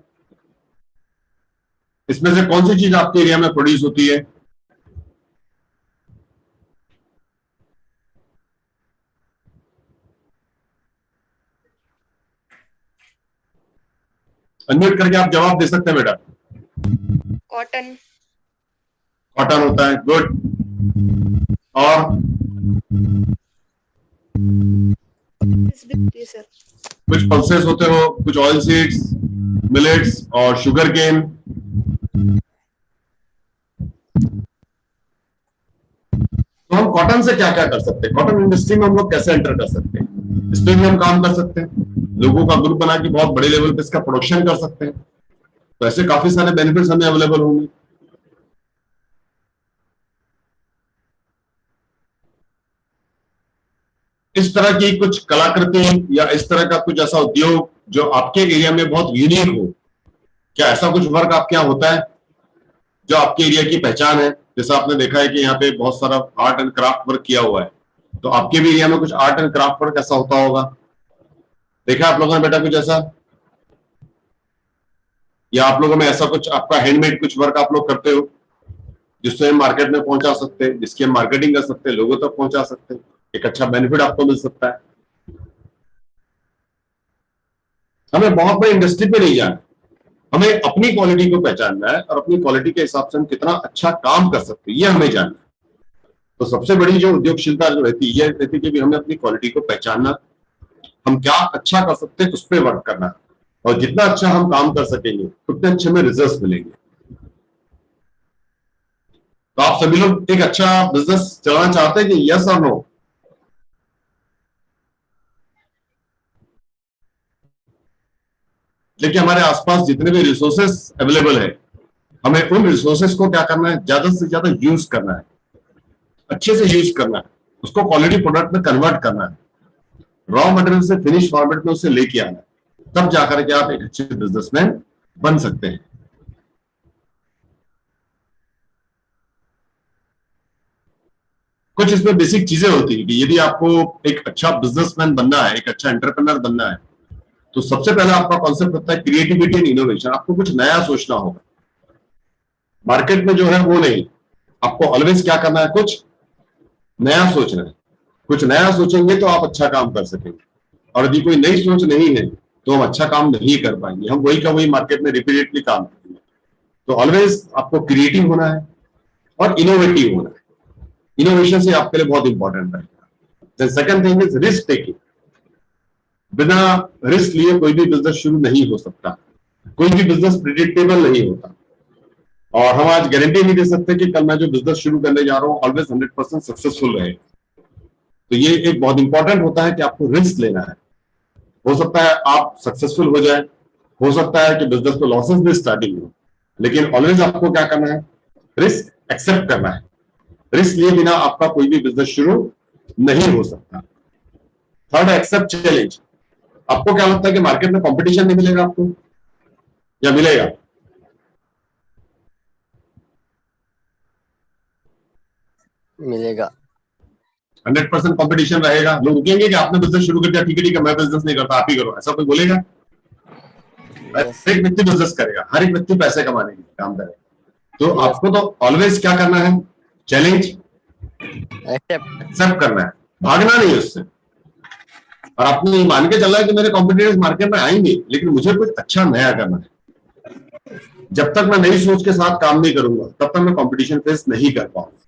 इसमें से कौन सी चीज आपके एरिया में प्रोड्यूस होती है? अनम्यूट करके आप जवाब दे सकते हैं बेटा। कॉटन। कॉटन होता है, गुड। और सर। कुछ पल्सेस होते हो, कुछ ऑयल सीड्स, मिलेट्स और शुगर केन। तो हम कॉटन से क्या क्या कर सकते हैं, कॉटन इंडस्ट्री में हम लोग कैसे एंटर कर सकते हैं, इस पे भी हम काम कर सकते हैं। लोगों का ग्रुप बना के बहुत बड़े लेवल पे इसका प्रोडक्शन कर सकते हैं। तो ऐसे काफी सारे बेनिफिट्स हमें अवेलेबल होंगे। इस तरह की कुछ कलाकृति या इस तरह का कुछ ऐसा उद्योग जो आपके एरिया में बहुत यूनिक हो, क्या ऐसा कुछ वर्क आपके यहाँ होता है जो आपके एरिया की पहचान है? जैसा आपने देखा है कि यहाँ पे बहुत सारा आर्ट एंड क्राफ्ट वर्क किया हुआ है, तो आपके भी एरिया में कुछ आर्ट एंड क्राफ्ट वर्क ऐसा होता होगा? देखा आप लोगों ने बेटा कुछ ऐसा? या आप लोगों में ऐसा कुछ आपका हैंडमेड कुछ वर्क आप लोग करते हो जिससे हम मार्केट में पहुंचा सकते हैं, जिसकी हम मार्केटिंग कर सकते हैं, लोगों तक पहुंचा सकते हैं, एक अच्छा बेनिफिट आपको मिल सकता है। हमें बहुत बड़ी इंडस्ट्री पे नहीं जाना, हमें अपनी क्वालिटी को पहचानना है और अपनी क्वालिटी के हिसाब से हम कितना अच्छा काम कर सकते हैं ये हमें जानना है। तो सबसे बड़ी जो उद्योगशीलता जो रहती है रहती है कि हमें अपनी क्वालिटी को पहचानना, हम क्या अच्छा कर सकते हैं उस पर वर्क करना, और जितना अच्छा हम काम कर सकेंगे उतने अच्छे में रिजल्ट्स मिलेंगे। तो आप सभी लोग एक अच्छा बिजनेस चलाना चाहते हैं कि यस और नो? देखिए, हमारे आसपास जितने भी रिसोर्सेस अवेलेबल है, हमें उन रिसोर्सेस को क्या करना है, ज्यादा से ज्यादा यूज करना है, अच्छे से यूज करना है, उसको क्वालिटी प्रोडक्ट में कन्वर्ट करना है, रॉ मटेरियल से फिनिश फॉर्मेट में उसे लेके आना है, तब जाकर के आप एक अच्छे बिजनेसमैन बन सकते हैं। कुछ इसमें बेसिक चीजें होती है कि यदि आपको एक अच्छा बिजनेसमैन बनना है, एक अच्छा एंटरप्रेन्योर बनना है, तो सबसे पहले आपका कॉन्सेप्ट होता है क्रिएटिविटी एंड इनोवेशन। आपको कुछ नया सोचना होगा, मार्केट में जो है वो नहीं, आपको ऑलवेज क्या करना है, कुछ नया सोचना है। कुछ नया सोचेंगे तो आप अच्छा काम कर सकेंगे, और यदि कोई नई सोच नहीं है तो हम अच्छा काम नहीं कर पाएंगे, हम वही का वही मार्केट में रिपीटेडली काम करेंगे। तो ऑलवेज आपको क्रिएटिव होना है और इनोवेटिव होना है। इनोवेशन से आपके लिए बहुत इंपॉर्टेंट रहेगा। The second thing is risk taking. बिना रिस्क लिए कोई भी बिजनेस शुरू नहीं हो सकता, कोई भी बिजनेस प्रिडिक्टेबल नहीं होता, और हम आज गारंटी नहीं दे सकते कि कल मैं जो बिजनेस शुरू करने जा रहा हूं ऑलवेज 100% सक्सेसफुल रहे। तो ये एक बहुत इंपॉर्टेंट होता है कि आपको रिस्क लेना है। हो सकता है आप सक्सेसफुल हो जाए, हो सकता है कि बिजनेस में लॉसेस भी स्टार्टिंग हो, लेकिन ऑलवेज आपको क्या करना है, रिस्क एक्सेप्ट करना है। रिस्क लिए बिना आपका कोई भी बिजनेस शुरू नहीं हो सकता। Third, accept challenge. आपको क्या लगता है कि मार्केट में कंपटीशन नहीं मिलेगा आपको, या मिलेगा? मिलेगा। 100% कंपटीशन रहेगा। लोग रुकेंगे कि आपने बिजनेस शुरू कर दिया, ठीक है मैं बिजनेस नहीं करता, आप ही करो, ऐसा कोई बोलेगा? हर एक व्यक्ति बिजनेस करेगा, हर एक व्यक्ति पैसे कमाने के लिए काम करेगा। तो आपको तो ऑलवेज क्या करना है, चैलेंज एक्सेप्ट करना है, भागना नहीं उससे। और आपने मान के चला है कि मेरे कॉम्पिटिटर्स मार्केट में आएंगे, लेकिन मुझे कुछ अच्छा नया करना है। जब तक मैं नई सोच के साथ काम नहीं करूंगा तब तक मैं कंपटीशन फेस नहीं कर पाऊंगा।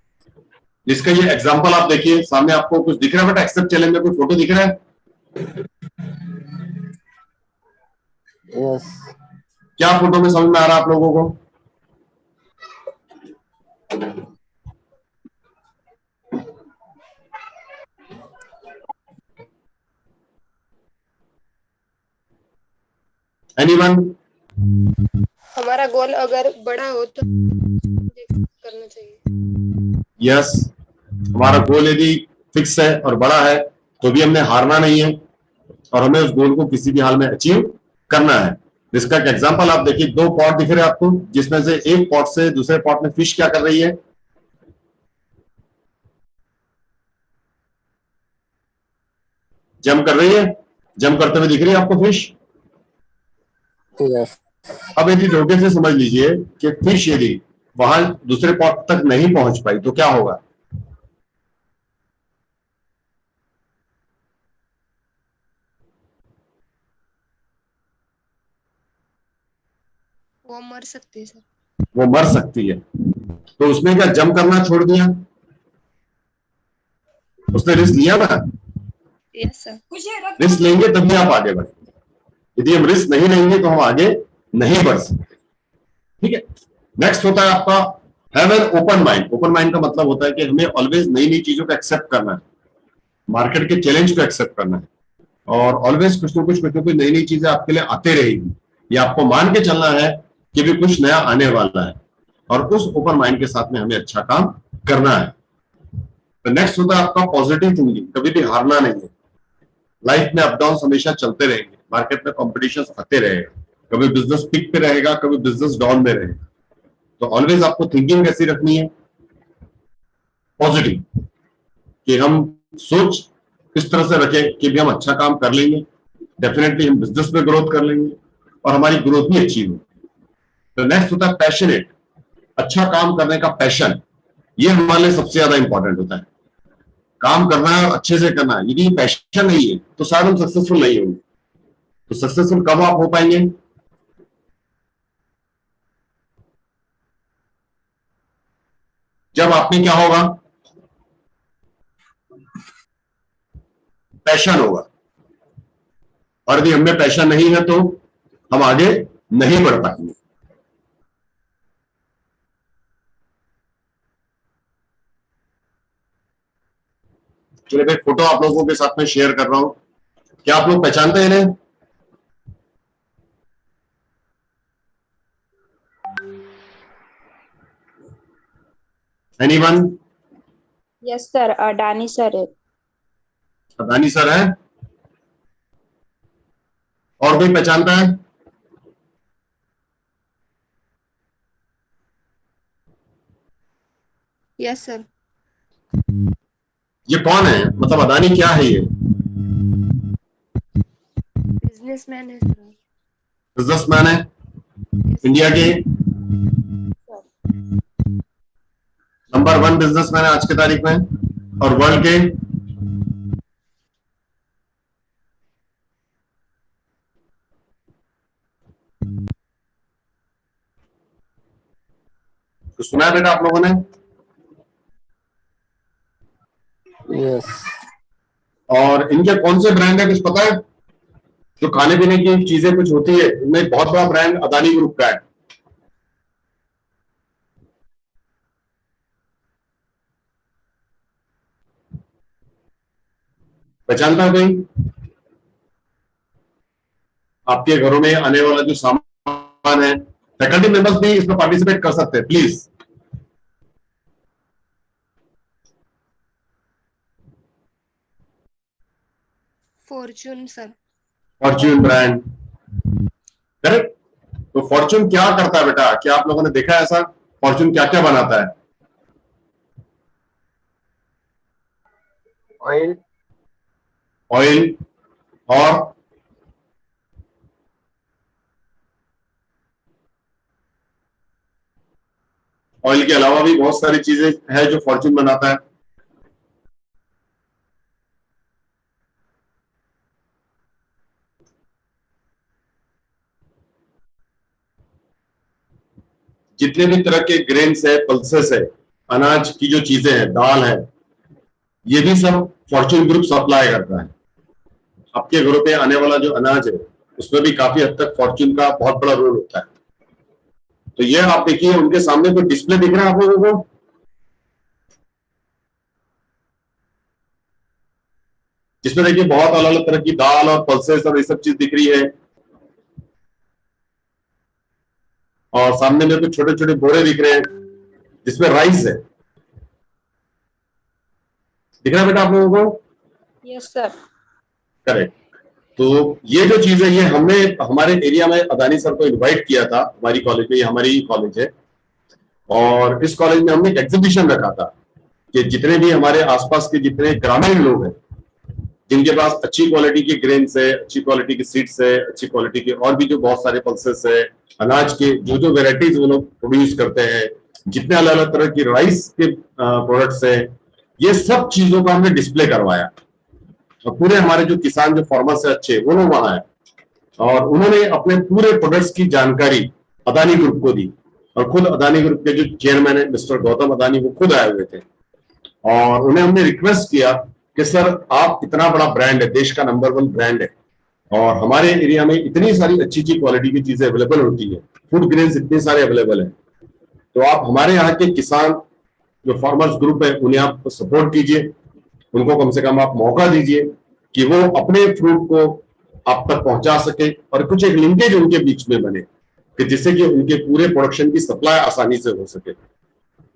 इसका ये एग्जांपल आप देखिए, सामने आपको कुछ दिख रहा है बेटा, एक्सेप्ट चैलेंज में कोई फोटो दिख रहा है? यस। क्या फोटो में समझ में आ रहा है आप लोगों को? एनीवन? हमारा गोल अगर बड़ा हो तो करना चाहिए। यस, हमारा गोल यदि फिक्स है और बड़ा है तो भी हमने हारना नहीं है, और हमें उस गोल को किसी भी हाल में अचीव करना है। इसका एक एग्जांपल आप देखिए, दो पॉट दिख रहे हैं आपको, जिसमें से एक पॉट से दूसरे पॉट में फिश क्या कर रही है, जंप कर रही है। जंप करते हुए दिख रही है आपको फिश? यस। अब यदि धोखे से समझ लीजिए कि फिश यदि वहां दूसरे पॉट तक नहीं पहुंच पाई तो क्या होगा? वो मर सकती है सर। वो मर सकती है। तो उसने क्या जंप करना छोड़ दिया? उसने रिस्क लिया ना? Yes sir. रिस्क लेंगे तभी आप आगे बढ़ेंगे, यदि हम रिस्क नहीं लेंगे तो हम आगे नहीं बढ़ सकते। ठीक है। नेक्स्ट होता है आपका have an open mind. Open mind का मतलब होता है कि हमें ऑलवेज नई नई चीजों को एक्सेप्ट करना है, मार्केट के चैलेंज को एक्सेप्ट करना है, और ऑलवेज कुछ ना कुछ नई नई चीजें आपके लिए आते रहेगी। ये आपको मान के चलना है कि भी कुछ नया आने वाला है, और उस ओपन माइंड के साथ में हमें अच्छा काम करना है। तो नेक्स्ट होता है आपका पॉजिटिव थिंकिंग। कभी भी हारना नहीं है। लाइफ में अप डाउन हमेशा चलते रहेंगे, मार्केट में कॉम्पिटिशन आते रहेगा, कभी बिजनेस पिक पे रहेगा, कभी बिजनेस डाउन में रहेगा। तो ऑलवेज आपको थिंकिंग कैसी रखनी है, पॉजिटिव, कि हम सोच इस तरह से रखें कि भी हम अच्छा काम कर लेंगे, डेफिनेटली हम बिजनेस में ग्रोथ कर लेंगे और हमारी ग्रोथ भी अच्छी होगी। तो नेक्स्ट होता है पैशनेट। अच्छा काम करने का पैशन, ये हमारे लिए सबसे ज्यादा इंपॉर्टेंट होता है। काम करना है और अच्छे से करना है। यदि पैशन नहीं है तो शायद हम सक्सेसफुल नहीं होंगे। तो सक्सेसफुल कब आप हो पाएंगे? जब आप में क्या होगा, पैशन होगा। और यदि हमें पैशन नहीं है तो हम आगे नहीं बढ़ पाएंगे। चलिए भाई, फोटो आप लोगों के साथ में शेयर कर रहा हूं। क्या आप लोग पहचानते हैं इन्हें? Anyone? Yes sir, Adani sir है। अदानी सर है। और कोई पहचानता है? Yes sir. ये कौन है, मतलब अदानी क्या है? ये बिजनेसमैन है सर। बिजनेसमैन है, इंडिया के नंबर 1 बिजनेसमैन है आज की तारीख में, और वर्ल्ड के तो सुना है बेटा आप लोगों ने? यस। और इनके कौन से ब्रांड है कुछ पता है? जो खाने पीने की चीजें कुछ होती है, इनमें एक बहुत बड़ा ब्रांड अदानी ग्रुप का है। पहचानता है कोई? आपके घरों में आने वाला जो सामान है, फैकल्टी मेंबर्स भी इसमें पार्टिसिपेट कर सकते हैं please. Fortune sir. Fortune brand, correct. तो फॉर्च्यून क्या करता है बेटा? क्या आप लोगों ने देखा है ऐसा? फॉर्च्यून क्या क्या बनाता है? ऑयल, ऑयल और ऑयल के अलावा भी बहुत सारी चीजें हैं जो फॉर्च्यून बनाता है। जितने भी तरह के ग्रेन्स है, पल्सेस है, अनाज की जो चीजें हैं, दाल है, ये भी सब फॉर्च्यून ग्रुप सप्लाई करता है। आपके घरों पे आने वाला जो अनाज है उसमें भी काफी हद तक फॉर्च्यून का बहुत बड़ा रोल होता है। तो ये आप देखिए, उनके सामने कोई डिस्प्ले दिख रहा है आप लोगों को? जिसमें देखिए बहुत अलग अलग तरह की दाल और पल्सेस और ये सब चीज दिख रही है, और सामने में कुछ छोटे छोटे बोरे दिख रहे हैं जिसमें राइस है। दिख रहा है बेटा आप लोगों को? Yes sir. करेक्ट। तो ये जो चीज है, ये हमने हमारे एरिया में अदानी सर को इनवाइट किया था। हमारी कॉलेज में, ये हमारी कॉलेज है, और इस कॉलेज में हमने एक एग्जीबिशन रखा था कि जितने भी हमारे आसपास के जितने ग्रामीण लोग हैं जिनके पास अच्छी क्वालिटी के ग्रेन्स है, अच्छी क्वालिटी की सीड्स है, अच्छी क्वालिटी के और भी जो बहुत सारे पल्सेस है, अनाज के जो जो वेराइटीज वो लोग प्रोड्यूस करते हैं, जितने अलग अलग तरह की राइस के प्रोडक्ट्स है, ये सब चीजों का हमने डिस्प्ले करवाया। और पूरे हमारे जो किसान, जो फार्मर्स है अच्छे, वो लोग वहां आए और उन्होंने अपने पूरे प्रोडक्ट्स की जानकारी अदानी ग्रुप को दी। और खुद अदानी ग्रुप के जो चेयरमैन है मिस्टर गौतम अदानी, वो खुद आए हुए थे और उन्हें हमने रिक्वेस्ट किया कि सर, आप इतना बड़ा ब्रांड है, देश का नंबर 1 ब्रांड है, और हमारे एरिया में इतनी सारी अच्छी अच्छी क्वालिटी की चीजें अवेलेबल होती है, फूड ग्रेन्स इतने सारे अवेलेबल है, तो आप हमारे यहाँ के किसान जो फार्मर्स ग्रुप है उन्हें आप सपोर्ट कीजिए, उनको कम से कम आप मौका दीजिए कि वो अपने फ्रूट को आप तक पहुंचा सके, और कुछ एक लिंकेज उनके बीच में बने कि जिससे कि उनके पूरे प्रोडक्शन की सप्लाई आसानी से हो सके।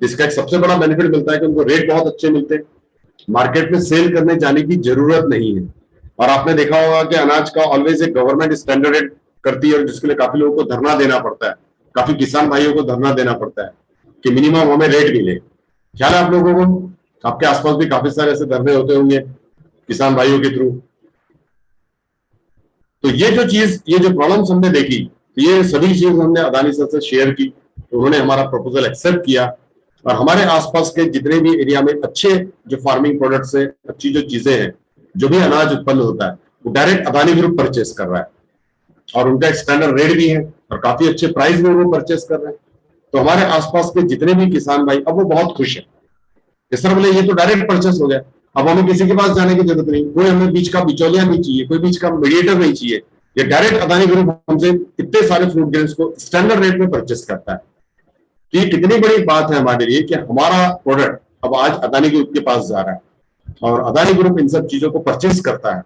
जिसका एक सबसे बड़ा बेनिफिट मिलता है कि उनको रेट बहुत अच्छे मिलते हैं, मार्केट में सेल करने जाने की जरूरत नहीं है। और आपने देखा होगा कि अनाज का ऑलवेज एक गवर्नमेंट स्टैंडर्ड रेट करती है, और जिसके लिए काफी लोगों को धरना देना पड़ता है, काफी किसान भाइयों को धरना देना पड़ता है कि मिनिमम हमें रेट मिले। ख्याल है आप लोगों को? आपके आसपास भी काफी सारे ऐसे धरने होते होंगे किसान भाइयों के थ्रू। तो ये जो चीज, ये जो प्रॉब्लम्स हमने देखी, ये सभी चीज हमने अदानी सर से शेयर की, तो उन्होंने हमारा प्रपोजल एक्सेप्ट किया, और हमारे आसपास के जितने भी एरिया में अच्छे जो फार्मिंग प्रोडक्ट्स है, अच्छी जो चीजें हैं, जो भी अनाज उत्पन्न होता है, वो डायरेक्ट अदानी ग्रुप परचेस कर रहा है, और उनका एक स्टैंडर्ड रेट भी है और काफी अच्छे प्राइस में वो परचेस कर रहे हैं। तो हमारे आसपास के जितने भी किसान भाई अब वो बहुत खुश है कि सर बोले ये तो डायरेक्ट परचेस हो गया, अब हमें किसी के पास जाने की जरूरत नहीं, कोई हमें बीच का बिचौलिया नहीं चाहिए, कोई बीच का मीडिएटर नहीं चाहिए, ये डायरेक्ट अदानी ग्रुप हमसे इतने सारे फ्रूट ग्रेन्स को स्टैंडर्ड रेट में परचेस करता है। तो ये कितनी बड़ी बात है हमारे लिए कि हमारा प्रोडक्ट अब आज अदानी ग्रुप के पास जा रहा है, और अदानी ग्रुप इन सब चीजों को परचेस करता है,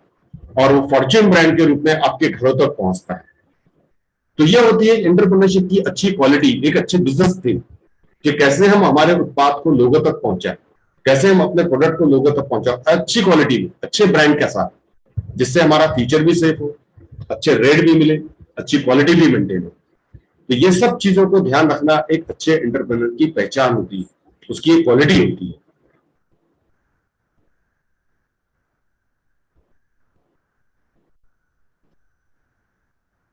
और वो फॉर्च्यून ब्रांड के रूप में आपके घरों तक पहुंचता है। तो ये होती है एंटरप्रेन्योरशिप की अच्छी क्वालिटी, एक अच्छी बिजनेस थी कि कैसे हम हमारे उत्पाद को लोगों तक पहुंचाए, कैसे हम अपने प्रोडक्ट को लोगों तक पहुंचाए अच्छी क्वालिटी में, अच्छे ब्रांड के साथ, जिससे हमारा फीचर भी सेफ हो, अच्छे रेट भी मिले, अच्छी क्वालिटी भी मेंटेन हो। तो ये सब चीजों को ध्यान रखना एक अच्छे एंटरप्रेन्योर की पहचान होती है, उसकी एक क्वालिटी होती है।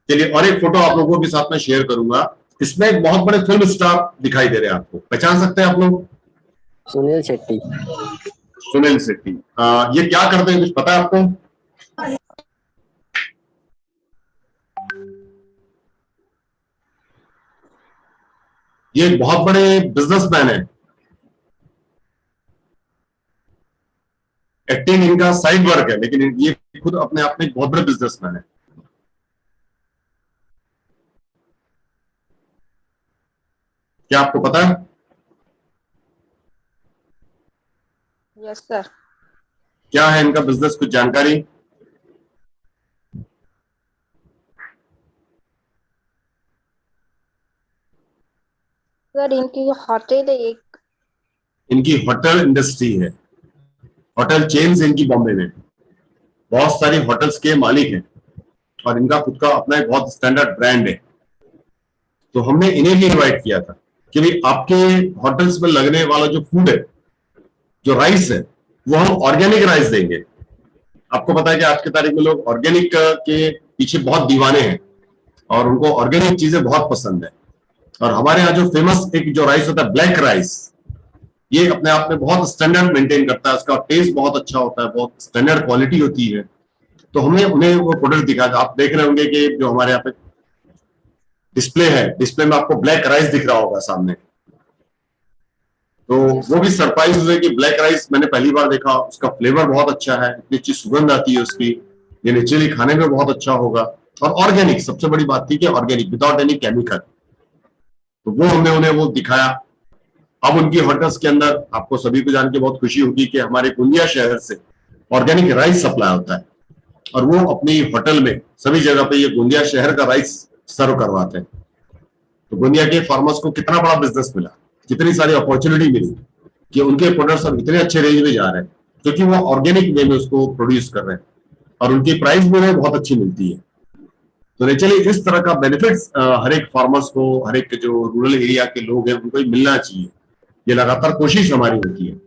चलिए, और एक फोटो आप लोगों के साथ में शेयर करूंगा। इसमें एक बहुत बड़े फिल्म स्टार दिखाई दे रहे हैं, आपको पहचान सकते हैं आप लोग? सुनील शेट्टी। सुनील शेट्टी। ये क्या करते हैं, कुछ पता है आपको? ये एक बहुत बड़े बिजनेसमैन है, एक्टिंग इनका साइड वर्क है, लेकिन ये खुद अपने आप में एक बहुत बड़े बिजनेसमैन है। क्या आपको पता है? Yes sir. क्या है इनका बिजनेस, कुछ जानकारी? सर इनकी होटल है एक। इनकी होटल इंडस्ट्री है, होटल चेन्स इनकी बॉम्बे में, बहुत सारी होटल्स के मालिक हैं और इनका खुद का अपना एक बहुत स्टैंडर्ड ब्रांड है। तो हमने इन्हें भी इनवाइट किया था कि भाई आपके होटल्स में लगने वाला जो फूड है, जो राइस है, वो हम ऑर्गेनिक राइस देंगे। आपको पता है कि आज की तारीख में लोग ऑर्गेनिक के पीछे बहुत दीवाने हैं और उनको ऑर्गेनिक चीजें बहुत पसंद है। और हमारे यहाँ जो फेमस एक जो राइस होता है ब्लैक राइस, ये अपने आप में बहुत स्टैंडर्ड मेंटेन करता है, उसका टेस्ट बहुत अच्छा होता है, बहुत स्टैंडर्ड क्वालिटी होती है। तो हमने उन्हें वो प्रोडक्ट दिखाया। आप देख रहे होंगे कि जो हमारे यहाँ पे डिस्प्ले है, डिस्प्ले में आपको ब्लैक राइस दिख रहा होगा सामने। तो वो भी सरप्राइज हुए कि ब्लैक राइस मैंने पहली बार देखा, उसका फ्लेवर बहुत अच्छा है, इतनी अच्छी सुगंध आती है उसकी, ये नेचुरली खाने में बहुत अच्छा होगा और ऑर्गेनिक, सबसे बड़ी बात थी कि ऑर्गेनिक विदाउट एनी केमिकल। तो वो हमने उन्हें वो दिखाया। अब उनकी होटल्स के अंदर आपको सभी को जान के बहुत खुशी होगी कि हमारे गोंदिया शहर से ऑर्गेनिक राइस सप्लाई होता है और वो अपनी होटल में सभी जगह पे ये गोंदिया शहर का राइस सर्व करवाते हैं। तो गोंदिया के फार्मर्स को कितना बड़ा बिजनेस मिला, कितनी सारी अपॉर्चुनिटी मिली कि उनके प्रोडक्ट्स अब इतने अच्छे रेंज में जा रहे हैं क्योंकि वो ऑर्गेनिक वे में उसको प्रोड्यूस कर रहे हैं और उनकी प्राइस भी उन्हें बहुत अच्छी मिलती है। तो नेचुरली इस तरह का बेनिफिट्स हर एक फार्मर्स को, हर एक जो रूरल एरिया के लोग हैं उनको मिलना चाहिए। ये लगातार कोशिश हमारी होती है।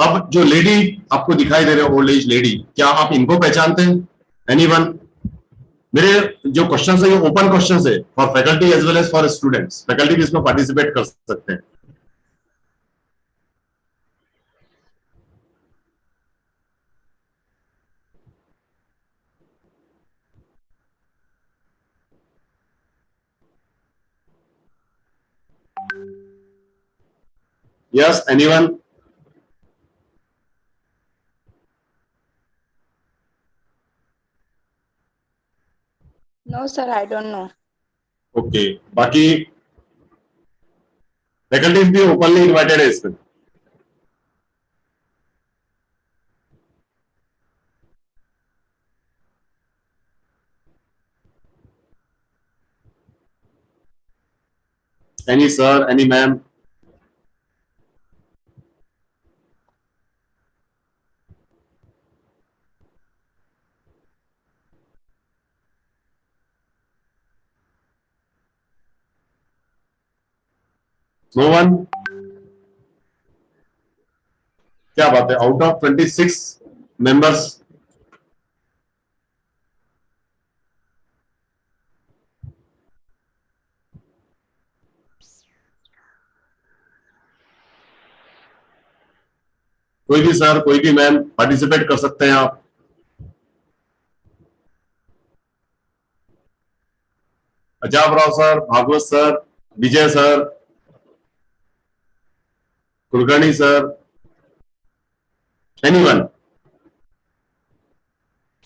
अब जो लेडी आपको दिखाई दे रहे हैं, ओल्ड एज लेडी, क्या आप इनको पहचानते हैं? एनीवन? मेरे जो क्वेश्चन है ये ओपन क्वेश्चन है for faculty as well as for students. Faculty भी इसमें पार्टिसिपेट कर सकते हैं। Yes, anyone? No sir, I don't know. Okay, बाकी फैकल्टीज भी ओपनली इनवाइटेड है इसमें। Any sir, any ma'am? No one? क्या बात है, आउट ऑफ 26 मेंबर्स कोई भी सर, कोई भी मैम पार्टिसिपेट कर सकते हैं आप। Ajab Rao sir, Bhagwat sir, Vijay sir, Kulkarni sir, anyone?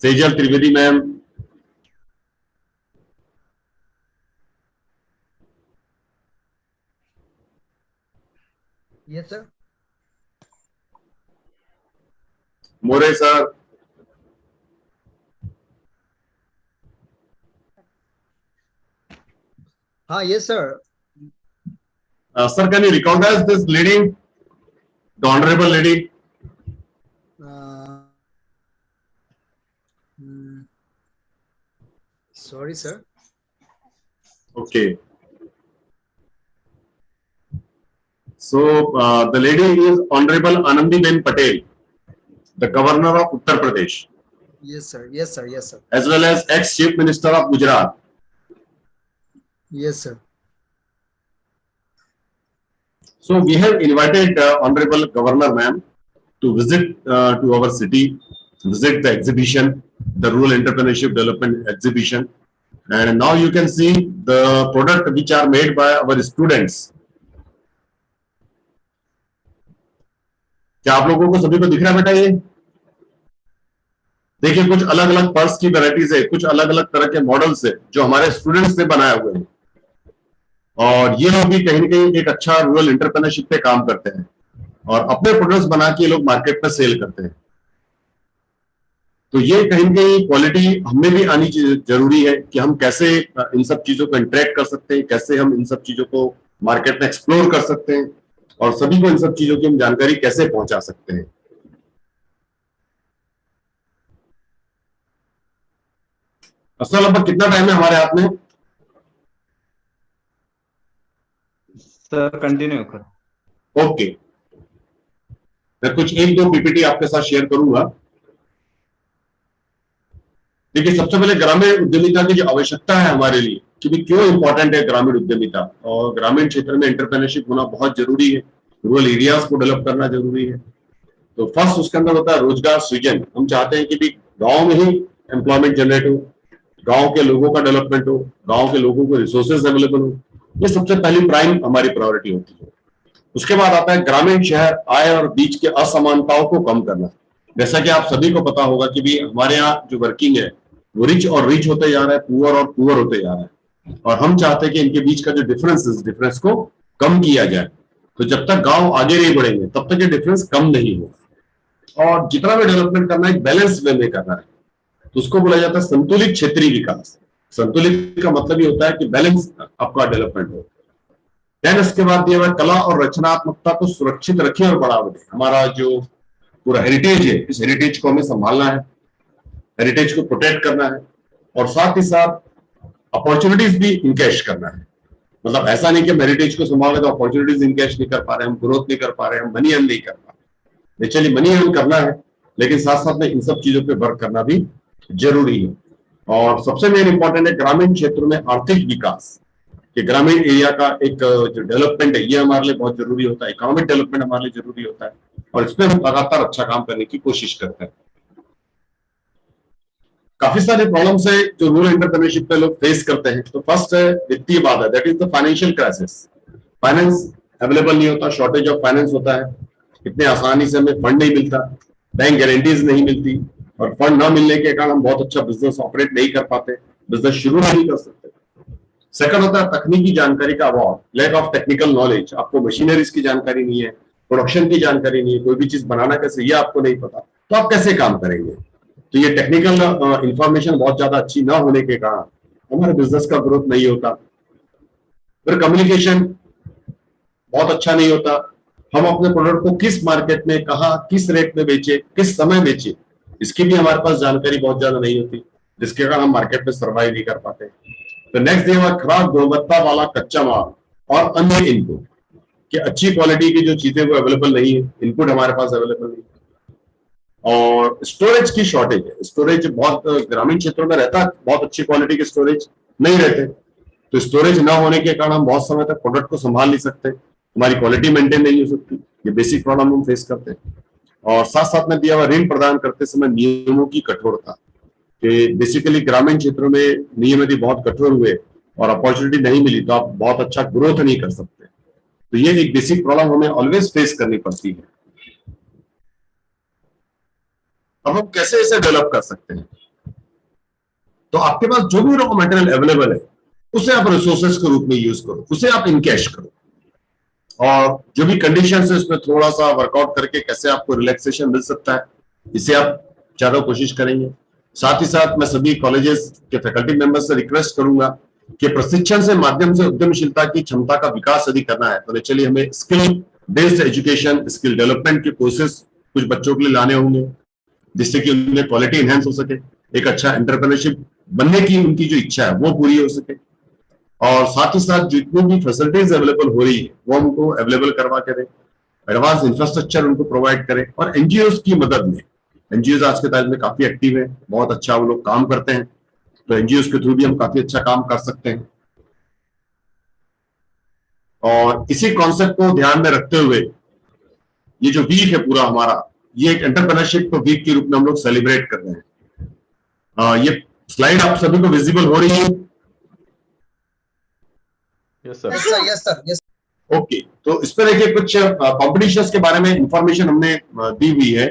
Sejal Trivedi ma'am? Yes sir. More sir? हाँ yes sir. Sir, can you recognize this lady, the honorable lady? Sorry sir. Okay. So the lady is Honorable Anandiben Patel, the Governor of Uttar Pradesh. Yes sir. Yes sir. Yes sir. As well as ex-Chief Minister of Gujarat. Yes sir. So we have invited Honorable Governor Ma'am to visit to our city, visit the exhibition, the Rural Entrepreneurship Development Exhibition. And now you can see the product which are made by our students क्या आप लोगों को सभी को दिख रहा है बेटा? ये देखिए, कुछ अलग अलग पर्स की वैरायटीज है, कुछ अलग अलग तरह के मॉडल्स है जो हमारे स्टूडेंट्स ने बनाए हुए हैं, और ये लोग भी कहीं ना कहीं एक अच्छा रूरल एंटरप्रेन्योरशिप पे काम करते हैं और अपने प्रोडक्ट्स बना के लोग मार्केट में सेल करते हैं। तो ये कहीं ना कहीं क्वालिटी हमें भी आनी जरूरी है कि हम कैसे इन सब चीजों को इंटरेक्ट कर सकते हैं, कैसे हम इन सब चीजों को मार्केट में एक्सप्लोर कर सकते हैं और सभी को इन सब चीजों की हम जानकारी कैसे पहुंचा सकते हैं। असल लगभग कितना टाइम है हमारे हाथ में? सर कंटिन्यू कर। ओके, मैं कुछ एक दो पीपीटी आपके साथ शेयर करूंगा। देखिए, सबसे पहले ग्रामीण उद्यमिता की जो आवश्यकता है हमारे लिए कि भी क्यों इंपॉर्टेंट है ग्रामीण उद्यमिता, और ग्रामीण क्षेत्र में एंटरप्रेन्योरशिप होना बहुत जरूरी है, रूरल एरियाज को डेवलप करना जरूरी है। तो फर्स्ट उसके अंदर होता है रोजगार सृजन। हम चाहते हैं कि भी गांव में ही एम्प्लॉयमेंट जनरेट हो, गांव के लोगों का डेवलपमेंट हो, गांव के लोगों को रिसोर्सेज अवेलेबल हो। ये सबसे पहली प्राइम हमारी प्रायोरिटी होती है। उसके बाद आता है ग्रामीण शहर आय और बीच के असमानताओं को कम करना। जैसा कि आप सभी को पता होगा कि भी हमारे यहाँ जो वर्किंग है वो रिच और रिच होते जा रहा है, पुअर और पुअर होते जा रहा है, और हम चाहते हैं कि इनके बीच का जो डिफरेंस को कम किया जाए। तो जब तक गांव आगे नहीं बढ़ेंगे तब तक ये डिफरेंस कम नहीं होगा, और जितना भी डेवलपमेंट करना है एक बैलेंस वे में करना है। तो उसको बोला जाता है संतुलित क्षेत्रीय विकास। संतुलित का मतलब ये होता है कि बैलेंस आपका डेवलपमेंट हो। देन इसके बाद दिया हुआ कला और रचनात्मकता को सुरक्षित रखें और बढ़ावा दें। हमारा जो पूरा हेरिटेज है, इस हेरिटेज को हमें संभालना है, हेरिटेज को प्रोटेक्ट करना है, और साथ ही साथ अपॉर्चुनिटीज भी इनकैश करना है। मतलब ऐसा नहीं कि हम हेरिटेज को संभाल रहे तो अपॉर्चुनिटीज इनकैश नहीं कर पा रहे, हम ग्रोथ नहीं कर पा रहे, हम मनी अर्न नहीं कर पा रहे। चलिए, मनी अर्न करना है, लेकिन साथ साथ में इन सब चीजों पे वर्क करना भी जरूरी है। और सबसे मेन इंपॉर्टेंट है ग्रामीण क्षेत्रों में आर्थिक विकास, कि ग्रामीण एरिया का एक जो डेवलपमेंट है ये हमारे लिए बहुत जरूरी होता है, इकोनॉमिक डेवलपमेंट हमारे लिए जरूरी होता है, और इसमें हम लगातार अच्छा काम करने की कोशिश करते हैं। काफी सारे प्रॉब्लम्स है जो रूरल एंटरप्रेन्योरशिप पे लोग फेस करते हैं। तो फर्स्ट है वित्तीय बाधा, that is the financial crisis. Finance available नहीं होता, शॉर्टेज ऑफ फाइनेंस होता है, इतने आसानी से हमें फंड नहीं मिलता, बैंक गारंटीज नहीं मिलती, और फंड ना मिलने के कारण हम बहुत अच्छा बिजनेस ऑपरेट नहीं कर पाते, बिजनेस शुरू नहीं कर सकते। सेकंड होता है तकनीकी जानकारी का अभाव, लैक ऑफ टेक्निकल नॉलेज। आपको मशीनरीज की जानकारी नहीं है, प्रोडक्शन की जानकारी नहीं है, कोई भी चीज बनाना कैसे ये आपको नहीं पता, तो आप कैसे काम करेंगे? तो ये टेक्निकल इंफॉर्मेशन बहुत ज्यादा अच्छी ना होने के कारण हमारे बिजनेस का ग्रोथ नहीं होता। फिर कम्युनिकेशन बहुत अच्छा नहीं होता, हम अपने प्रोडक्ट को किस मार्केट में, कहा, किस रेट में बेचे, किस समय बेचे, इसकी भी हमारे पास जानकारी बहुत ज्यादा नहीं होती, जिसके कारण हम मार्केट में सर्वाइव नहीं कर पाते। तो नेक्स्ट दिया हुआ खराब गुणवत्ता वाला कच्चा माल और अन्य इनपुट, कि अच्छी क्वालिटी की जो चीजें वो अवेलेबल नहीं है, इनपुट हमारे पास अवेलेबल नहीं है। और स्टोरेज की शॉर्टेज है, स्टोरेज बहुत ग्रामीण क्षेत्रों में रहता है, बहुत अच्छी क्वालिटी के स्टोरेज नहीं रहते, तो स्टोरेज ना होने के कारण हम बहुत समय तक प्रोडक्ट को संभाल नहीं सकते, हमारी क्वालिटी मेंटेन नहीं हो सकती। ये बेसिक प्रॉब्लम हम फेस करते हैं। और साथ साथ में दिया हुआ ऋण प्रदान करते समय नियमों की कठोरता, कि बेसिकली ग्रामीण क्षेत्रों में नियम यदि बहुत कठोर हुए और अपॉर्चुनिटी नहीं मिली तो आप बहुत अच्छा ग्रोथ नहीं कर सकते। तो ये एक बेसिक प्रॉब्लम हमें ऑलवेज फेस करनी पड़ती है। अब हम कैसे इसे डेवलप कर सकते हैं? तो आपके पास जो भी रॉ मटेरियल अवेलेबल है उसे आप रिसोर्सेज के रूप में यूज करो, उसे आप इनकैश करो, और जो भी कंडीशन है उसमें थोड़ा सा वर्कआउट करके कैसे आपको रिलैक्सेशन मिल सकता है, इसे आप ज्यादा कोशिश करेंगे। साथ ही साथ मैं सभी कॉलेजेस के फैकल्टी मेंबर्स से रिक्वेस्ट करूंगा कि प्रशिक्षण से माध्यम से उद्यमशीलता की क्षमता का विकास यदि करना है तो चलिए हमें skill based education, skill development के कोर्सेज कुछ बच्चों के लिए लाने होंगे, जिससे कि उनमें क्वालिटी एनहेंस हो सके, एक अच्छा एंटरप्रेन्योरशिप बनने की उनकी जो इच्छा है वो पूरी हो सके। और साथ ही साथ जितनी भी फैसिलिटीज अवेलेबल हो रही है वो हमको अवेलेबल करवा के दें, एडवांस इंफ्रास्ट्रक्चर उनको प्रोवाइड करें, और एनजीओ की मदद में, एनजीओ आज के टाइम में काफी एक्टिव है, बहुत अच्छा वो लोग काम करते हैं, तो एनजीओ के थ्रू भी हम काफी अच्छा काम कर सकते हैं। और इसी कॉन्सेप्ट को ध्यान में रखते हुए ये जो वीक है पूरा हमारा, ये एक एंटरप्रेन्योरशिप वीक के रूप में हम लोग सेलिब्रेट कर रहे हैं। ये स्लाइड आप सभी को विजिबल हो रही है? Yes sir. Yes sir, yes sir, yes. Okay, तो इस पर देखिए कुछ कॉम्पिटिशंस के बारे में इंफॉर्मेशन हमने दी हुई है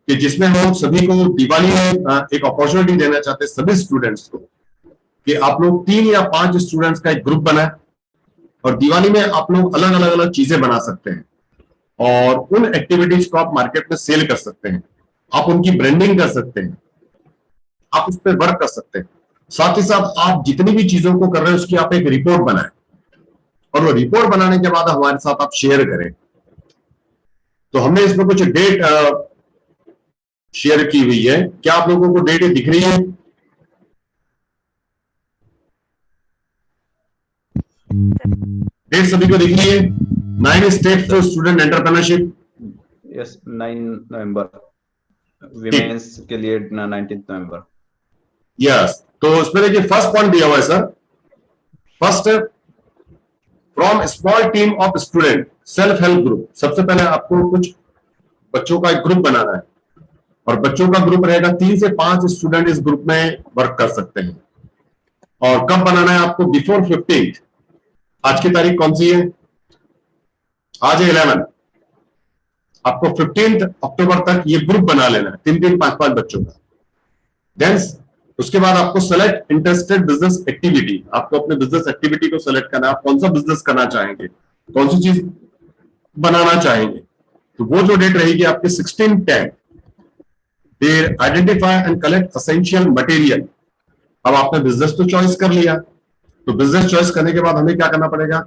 कि जिसमें हम लोग सभी को दिवाली में एक अपॉर्चुनिटी देना चाहते हैं सभी स्टूडेंट्स को कि आप लोग 3 या 5 स्टूडेंट्स का एक ग्रुप बनाए और दिवाली में आप लोग अलग अलग अलग चीजें बना सकते हैं और उन एक्टिविटीज को आप मार्केट में सेल कर सकते हैं, आप उनकी ब्रांडिंग कर सकते हैं, आप उस पर वर्क कर सकते हैं। साथ ही साथ आप जितनी भी चीजों को कर रहे हैं उसकी आप एक रिपोर्ट बनाएं और वो रिपोर्ट बनाने के बाद हमारे साथ आप शेयर करें। तो हमने इसमें कुछ डेट शेयर की हुई है, क्या आप लोगों को डेट दिख रही है? डेट सभी को दिख रही है? 9 steps to student entrepreneurship. Yes, 9 नवंबर विमेंस के लिए 19 नवंबर। यस, तो उसमें देखिए फर्स्ट पॉइंट दिया हुआ है sir, first from small team of student self help group. सबसे पहले आपको कुछ बच्चों का एक ग्रुप बनाना है और बच्चों का ग्रुप रहेगा 3 से 5 स्टूडेंट इस ग्रुप में वर्क कर सकते हैं। और कब बनाना है आपको? Before 15th। आज की तारीख कौन सी है? आज है 11। आपको 15 अक्टूबर तक ये ग्रुप बना लेना है 3-3, 5-5 बच्चों का। देन उसके बाद आपको सेलेक्ट इंटरेस्टेड बिजनेस एक्टिविटी, आपको अपने बिजनेस एक्टिविटी को सेलेक्ट करना है, आप कौन सा बिजनेस करना चाहेंगे, कौन सी चीज बनाना चाहेंगे। तो वो जो डेट रहेगी आपके 16-10, फिर identify and collect essential material. अब आपने बिजनेस तो चॉइस कर लिया, तो बिजनेस चॉइस करने के बाद हमें क्या करना पड़ेगा?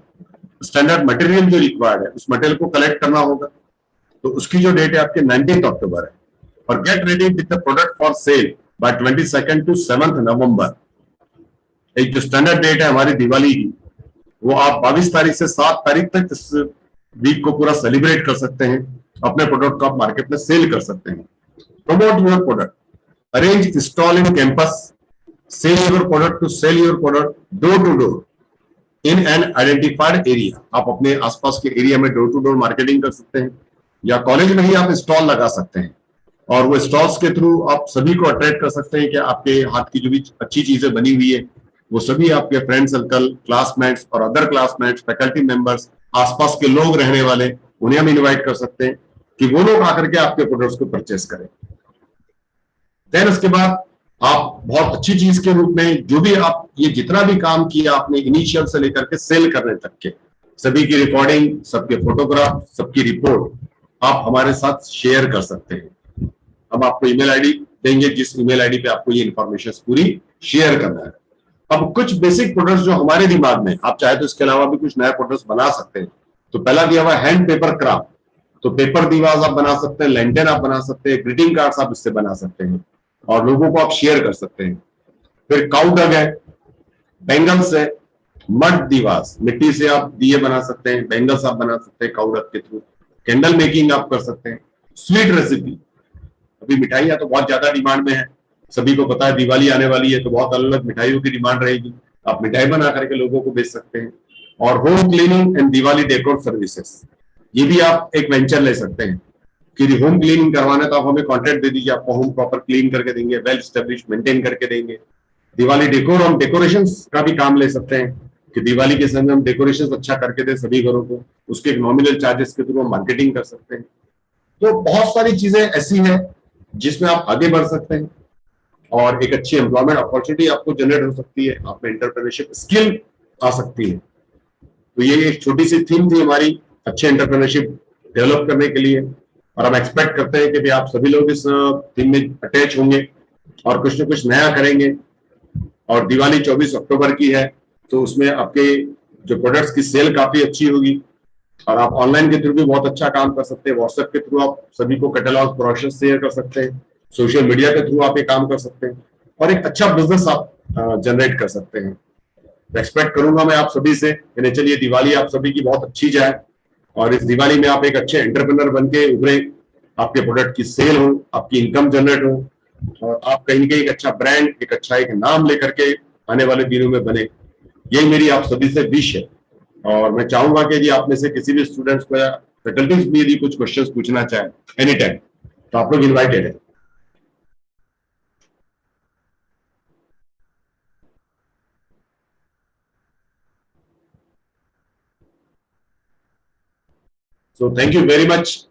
स्टैंडर्ड मटेरियल जो रिक्वायर्ड है उस मटेरियल को कलेक्ट करना होगा। तो उसकी जो डेट है आपके 19 अक्टूबर है। और get ready with the product for sale by 22 to 7 November. एक जो स्टैंडर्ड डेट है हमारी दिवाली की, वो आप 22 तारीख से 7 तारीख तक इस वीक को पूरा सेलिब्रेट कर सकते हैं। अपने प्रोडक्ट को आप मार्केट में सेल कर सकते हैं। Promote your product, arrange stall in campus, sell your product to sell your product door to door in an identified area. आप अपने आसपास के एरिया में डोर टू डोर मार्केटिंग कर सकते हैं या कॉलेज में ही आप स्टॉल लगा सकते हैं और वो स्टॉल्स के थ्रू आप सभी को अट्रैक्ट कर सकते हैं कि आपके हाथ की जो भी अच्छी चीजें बनी हुई है वो सभी आपके फ्रेंड सर्कल, क्लासमेट्स और अदर क्लासमेट्स, फैकल्टी मेंबर्स, आसपास के लोग रहने वाले, उन्हें हम इन्वाइट कर सकते हैं कि वो लोग आकर के आपके प्रोडक्ट्स को परचेस करें। देन उसके बाद आप बहुत अच्छी चीज के रूप में जो भी आप ये जितना भी काम किया आपने इनिशियल से लेकर के सेल करने तक के, सभी की रिकॉर्डिंग, सबके फोटोग्राफ, सबकी रिपोर्ट आप हमारे साथ शेयर कर सकते हैं। हम आपको ईमेल आईडी देंगे जिस ईमेल आईडी पे आपको ये इंफॉर्मेशन पूरी शेयर करना है। अब कुछ बेसिक प्रोडक्ट्स जो हमारे दिमाग में, आप चाहे तो इसके अलावा भी कुछ नए प्रोडक्ट्स बना सकते हैं। तो पहला दिया हुआ हैंड पेपर क्राफ्ट, तो पेपर दीवार आप बना सकते हैं, लैंटेन आप बना सकते हैं, ग्रीटिंग कार्ड्स आप इससे बना सकते हैं और लोगों को आप शेयर कर सकते हैं। फिर काउ डग है, बैंगल्स है, मड दीवास, मिट्टी से आप दिए बना सकते हैं, बैंगल्स आप बना सकते हैं काउ डग के थ्रू, कैंडल मेकिंग आप कर सकते हैं। स्वीट रेसिपी, अभी मिठाइयाँ तो बहुत ज्यादा डिमांड में है, सभी को पता है दिवाली आने वाली है तो बहुत अलग अलग मिठाइयों की डिमांड रहेगी, आप मिठाई बना करके लोगों को बेच सकते हैं। और home cleaning and Diwali decor services, ये भी आप एक वेंचर ले सकते हैं कि होम क्लीनिंग करवाना तो आप हमें कॉन्ट्रैक्ट दे दीजिए, आपको होम प्रॉपर क्लीन करके देंगे, वेल स्टेब्लिश मेंटेन करके देंगे। दिवाली डेकोर, हम डेकोरेशन का भी काम ले सकते हैं कि दिवाली के समय हम डेकोरेशन अच्छा करके दें सभी घरों को, उसके एक नॉमिनल चार्जेस के थ्रू हम मार्केटिंग कर सकते हैं। तो बहुत सारी चीजें ऐसी हैं जिसमें आप आगे बढ़ सकते हैं और एक अच्छी एम्प्लॉयमेंट अपॉर्चुनिटी आपको जनरेट हो सकती है, आप में एंटरप्रेन्योरशिप स्किल आ सकती है। तो ये एक छोटी सी थीम थी हमारी अच्छे एंटरप्रेन्योरशिप डेवलप करने के लिए और हम एक्सपेक्ट करते हैं कि भी आप सभी लोग इस थीम में अटैच होंगे और कुछ ना कुछ नया करेंगे। और दिवाली 24 अक्टूबर की है तो उसमें आपके जो प्रोडक्ट्स की सेल काफी अच्छी होगी और आप ऑनलाइन के थ्रू भी बहुत अच्छा काम कर सकते हैं। व्हाट्सएप के थ्रू आप सभी को कैटलॉग ब्रोशर शेयर कर सकते हैं, सोशल मीडिया के थ्रू आप ये काम कर सकते हैं और एक अच्छा बिजनेस आप जनरेट कर सकते हैं। एक्सपेक्ट करूंगा मैं आप सभी से कि चलिए दिवाली आप सभी की बहुत अच्छी जाए और इस दिवाली में आप एक अच्छे एंटरप्रेन्योर बन के उभरे, आपके प्रोडक्ट की सेल हो, आपकी इनकम जनरेट हो और आप कहीं ना कहीं एक अच्छा ब्रांड, एक अच्छा एक नाम लेकर के आने वाले दिनों में बने। यही मेरी आप सभी से विश है और मैं चाहूंगा कि यदि आप में से किसी भी स्टूडेंट्स को या फैकल्टीज भी यदि कुछ क्वेश्चंस पूछना चाहे एनी टाइम तो आप लोग इन्वाइटेड है। So thank you very much.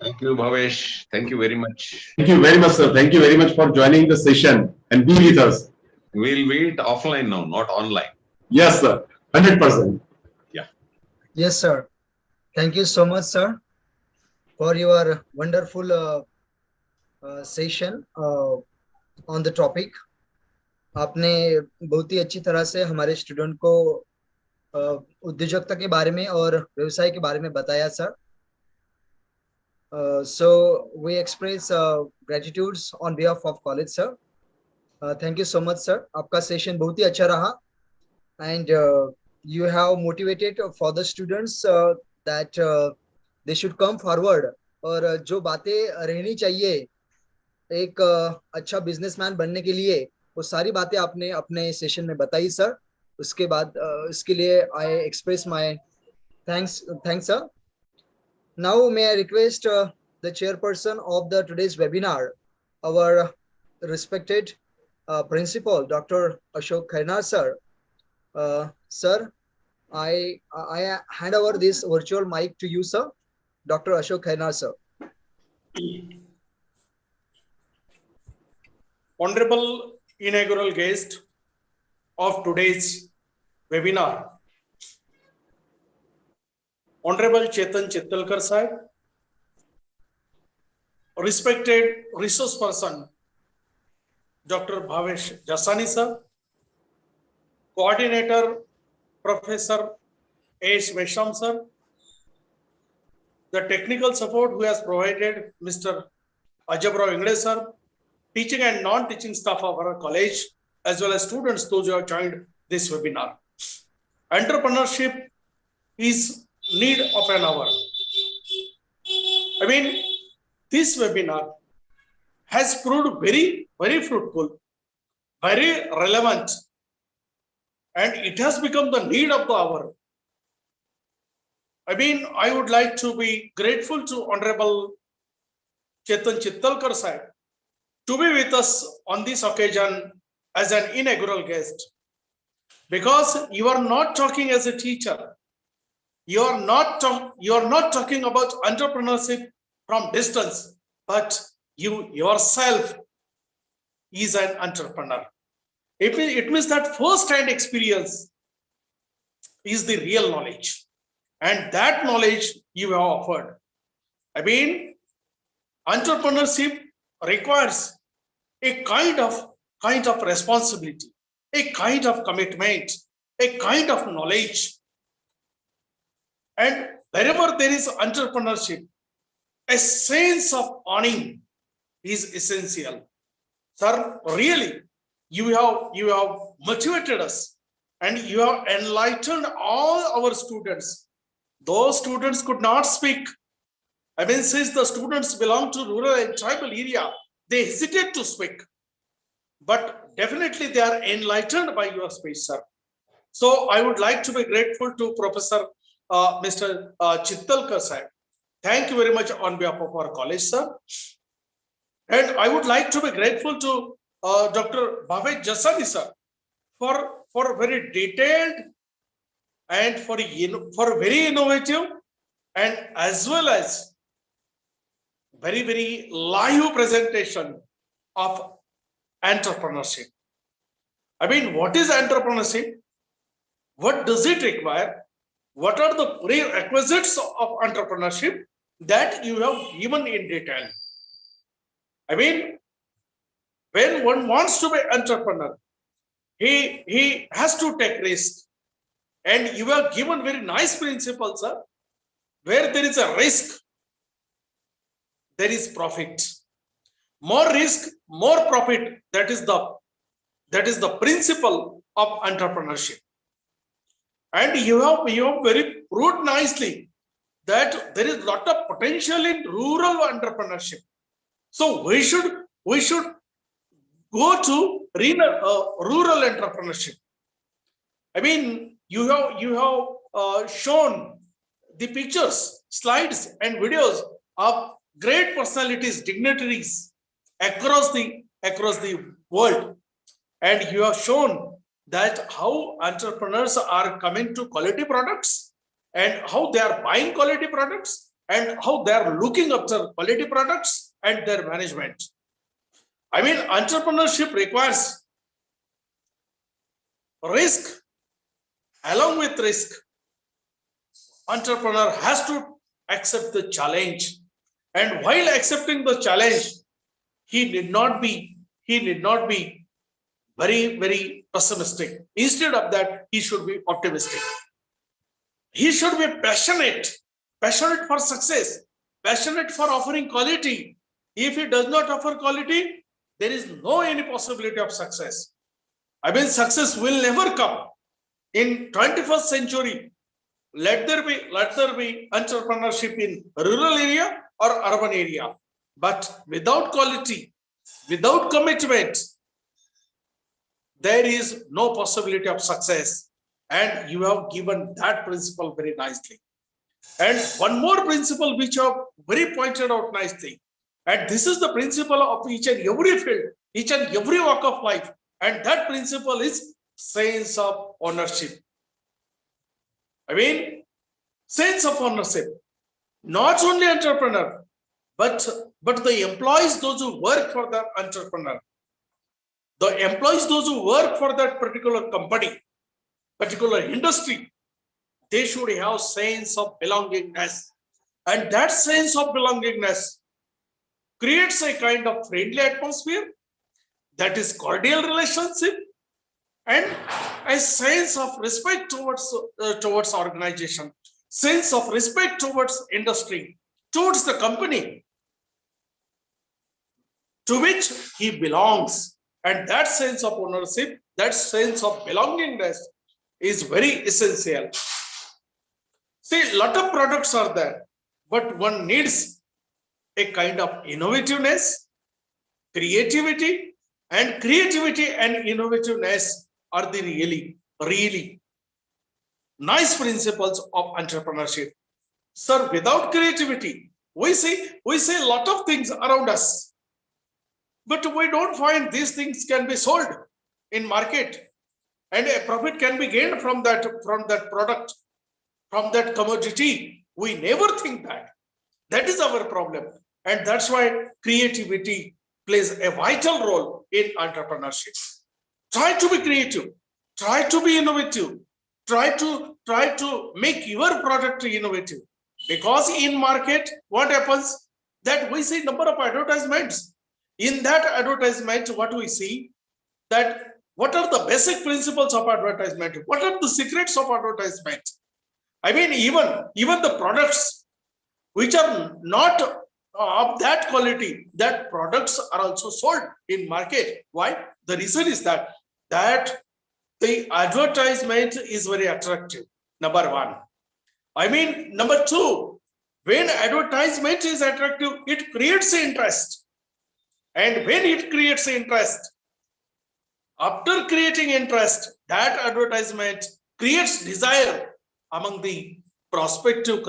Thank you, Bhavesh. Thank you very much. Thank you very much, sir. Thank you very much for joining the session and being with us. We'll meet offline now, not online. Yes, sir. 100%. Yes, sir. Thank you so much, sir, for your wonderful session on the topic. आपने बहुत ही अच्छी तरह से हमारे student को उद्योजकता के बारे में और व्यवसाय के बारे में बताया, sir. So we express gratitudes on behalf of college, sir. Thank you so much, sir. आपका सेशन बहुत ही अच्छा रहा, and you have motivated for the students that they should come forward. और जो बातें रहनी चाहिए एक अच्छा बिजनेसमैन बनने के लिए, वो सारी बातें आपने अपने सेशन में बताई, सर. उसके बाद इसके लिए I express my thanks, sir. Now may I request the chairperson of the today's webinar, our respected principal, Dr. Ashok Khainar, sir. Sir, I hand over this virtual mic to you, sir. Dr. Ashok Khainar, sir. Honorable inaugural guest of today's webinar, Honorable Chetan Chittalkar sahib, respected resource person, Dr. Bhavesh Jasani sir, coordinator, Professor A.S. Vesham sir, the technical support who has provided Mr. Ajabrao Ingles sir, teaching and non-teaching staff of our college, as well as students, those who have joined this webinar. Entrepreneurship is need of an hour. I mean, this webinar has proved very, very fruitful, very relevant, and it has become the need of the hour. I mean, I would like to be grateful to Honorable Chetan Chittalkar sahib to be with us on this occasion as an inaugural guest, because you are not talking as a teacher. You are not talking about entrepreneurship from distance, but you yourself is an entrepreneur. It means that first-hand experience is the real knowledge, and that knowledge you have offered. I mean, entrepreneurship requires a kind of responsibility, a kind of commitment, a kind of knowledge. And wherever there is entrepreneurship, a sense of owning is essential. Sir, really, you have motivated us, and you have enlightened all our students. Those students could not speak. I mean, since the students belong to rural and tribal area, they hesitate to speak. But definitely they are enlightened by your speech, sir. So I would like to be grateful to Professor Mr. Chittalkar sahib. Thank you very much on behalf of our college, sir. And I would like to be grateful to Dr. Bhavesh Jasani sir for very detailed and for very innovative and as well as very, very live presentation of entrepreneurship. I mean, what is entrepreneurship? What does it require? What are the prerequisites of entrepreneurship that you have given in detail? I mean, when one wants to be entrepreneur, he has to take risk. And you have given very nice principles, sir. Where there is a risk, there is profit. More risk, more profit. That is the principle of entrepreneurship. And you have very proved nicely that there is a lot of potential in rural entrepreneurship. So we should go to rural entrepreneurship. I mean, you have shown the pictures, slides, and videos of great personalities, dignitaries across the world, and you have shown that how entrepreneurs are coming to quality products and how they are buying quality products and how they are looking after quality products and their management. I mean, entrepreneurship requires risk. Along with risk, entrepreneur has to accept the challenge. And while accepting the challenge, he need not be very, very pessimistic. Instead of that, he should be optimistic. He should be passionate for success, passionate for offering quality. If he does not offer quality, there is no any possibility of success. I mean, success will never come. In 21st century, let there be entrepreneurship in rural area or urban area. But without quality, without commitment, there is no possibility of success. And you have given that principle very nicely. And one more principle which you have very pointed out nicely. And this is the principle of each and every field, each and every walk of life. And that principle is sense of ownership. I mean, sense of ownership. Not only entrepreneur, but the employees, those who work for the entrepreneur. The employees, those who work for that particular company, particular industry, they should have sense of belongingness. And that sense of belongingness creates a kind of friendly atmosphere, that is cordial relationship, and a sense of respect towards organization, sense of respect towards industry, towards the company to which he belongs. And that sense of ownership, that sense of belongingness is very essential. See, a lot of products are there, but one needs a kind of innovativeness, creativity, and innovativeness are the really nice principles of entrepreneurship. Sir, without creativity, we see a lot of things around us, but we don't find these things can be sold in market and a profit can be gained from that product, from that commodity. We never think that. That is our problem. And that's why creativity plays a vital role in entrepreneurship. Try to be creative, try to be innovative, try to make your product innovative. Because in market, what happens that we see number of advertisements. In that advertisement, what we see that what are the basic principles of advertisement? What are the secrets of advertisement? I mean, even the products which are not of that quality, that products are also sold in market. Why? The reason is that the advertisement is very attractive. Number one. I mean, number two, when advertisement is attractive, it creates interest. And when it creates interest, after creating interest, that advertisement creates desire among the prospective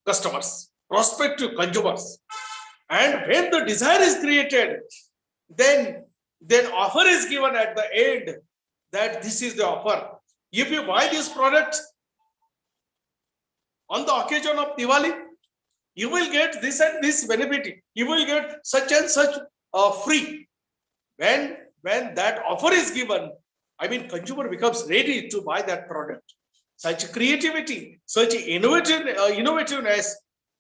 customers, prospective consumers. And when the desire is created, then offer is given at the end that this is the offer. If you buy this product on the occasion of Diwali, you will get this and this benefit. You will get such and such free. When that offer is given, I mean, consumer becomes ready to buy that product. Such creativity, such innovativeness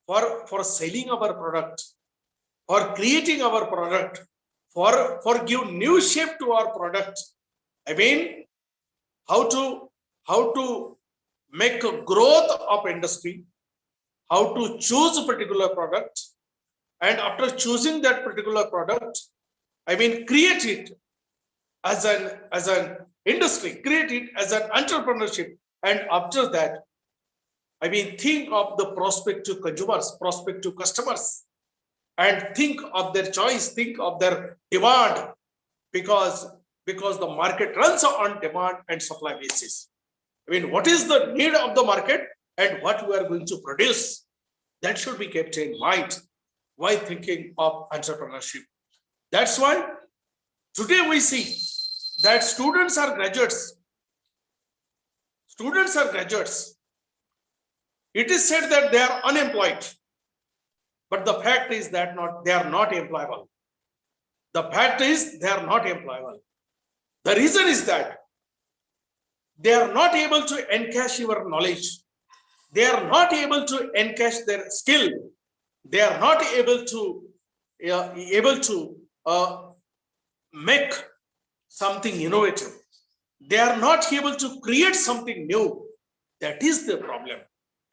for selling our product, for creating our product, for give new shape to our product. I mean, how to make a growth of industry, how to choose a particular product, and after choosing that particular product, I mean, create it as an industry, create it as an entrepreneurship, and after that, I mean, think of the prospective consumers, prospective customers, and think of their choice, think of their demand, because the market runs on demand and supply basis. I mean, what is the need of the market and what we are going to produce? That should be kept in mind while thinking of entrepreneurship. That's why today we see that students or graduates students are graduates. It is said that they are unemployed, but the fact is that they are not employable. The fact is they are not employable. The reason is that they are not able to encash your knowledge. They are not able to encash their skill. They are not able to make something innovative. They are not able to create something new. That is the problem.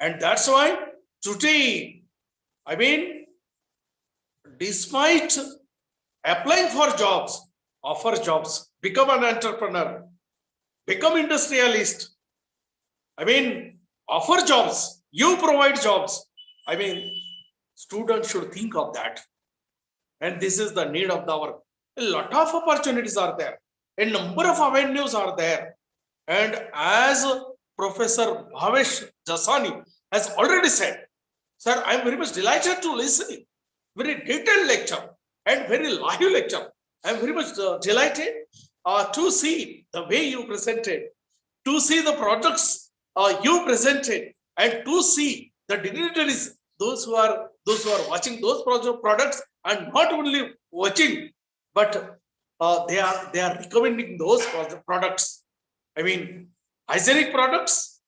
And that's why today, despite applying for jobs, offer jobs, become an entrepreneur, become industrialist, offer jobs, you provide jobs. Students should think of that. And this is the need of the hour. A lot of opportunities are there. A number of avenues are there. And as Professor Bhavesh Jasani has already said, sir, I am very much delighted to listen. Very detailed lecture and very live lecture. I am very much delighted to see the way you presented, to see the products you presented, and to see the dignitaries, those who are watching those products, and not only watching, but they are recommending those products. Hygienic products.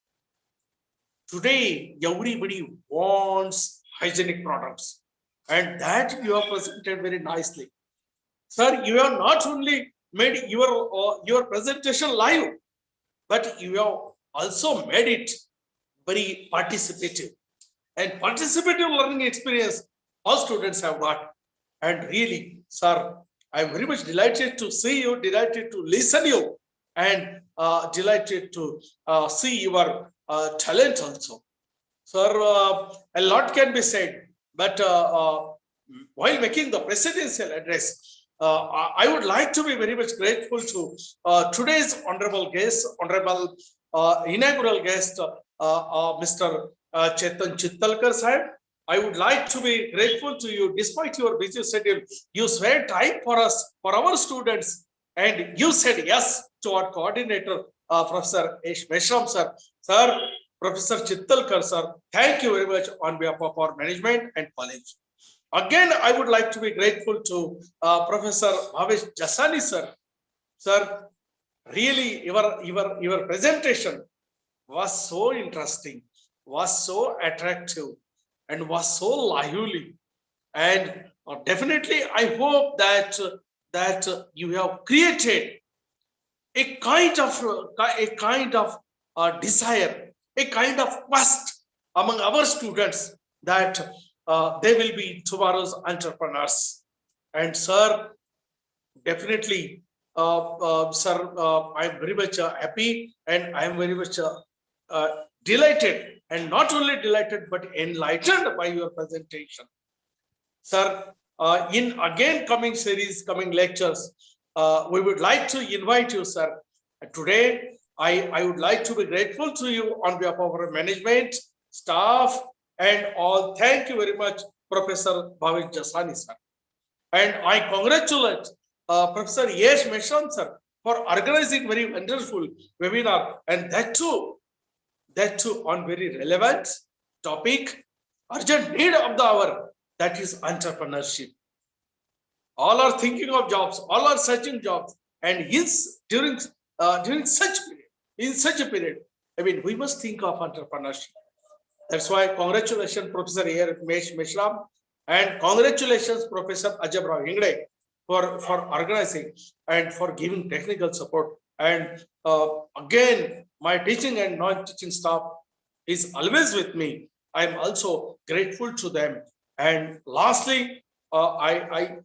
Today, everybody wants hygienic products, and that you have presented very nicely. Sir, you have not only made your presentation live, but you have also made it very participative. And participative learning experience all students have got. And really, sir, I am very much delighted to see you, delighted to listen to you, and delighted to see your talent also. Sir, a lot can be said, but while making the presidential address, I would like to be very much grateful to today's honorable guest, honorable inaugural guest, Mr. Chetan Chittalkar sahib. I would like to be grateful to you, despite your busy schedule. You spared time for us, for our students, and you said yes to our coordinator, Professor Meshram sir. Sir, Professor Chittalkar sir, thank you very much on behalf of our management and college. Again, I would like to be grateful to Professor Bhavesh Jasani sir. Sir, really, your presentation was so interesting, was so attractive, and was so lively. And definitely, I hope that you have created a kind of desire, a kind of quest among our students that they will be tomorrow's entrepreneurs. And sir, definitely, sir, I am very much happy, and I am very much delighted, and not only delighted but enlightened by your presentation. Sir, in again coming series, coming lectures, we would like to invite you, sir. Today, I would like to be grateful to you on behalf of our management, staff, and all. Thank you very much, Professor Bhavesh Jasani sir. And I congratulate Professor Yesh Meshram sir for organizing very wonderful webinar, and that too on very relevant topic, urgent need of the hour, that is entrepreneurship. All are thinking of jobs, all are searching jobs, and during such a period, we must think of entrepreneurship. That's why congratulations, Professor Yesh Meshram, and congratulations, Professor Ajab Rao Ingde, for organizing and for giving technical support. And again, my teaching and non-teaching staff is always with me. I am also grateful to them. And lastly, I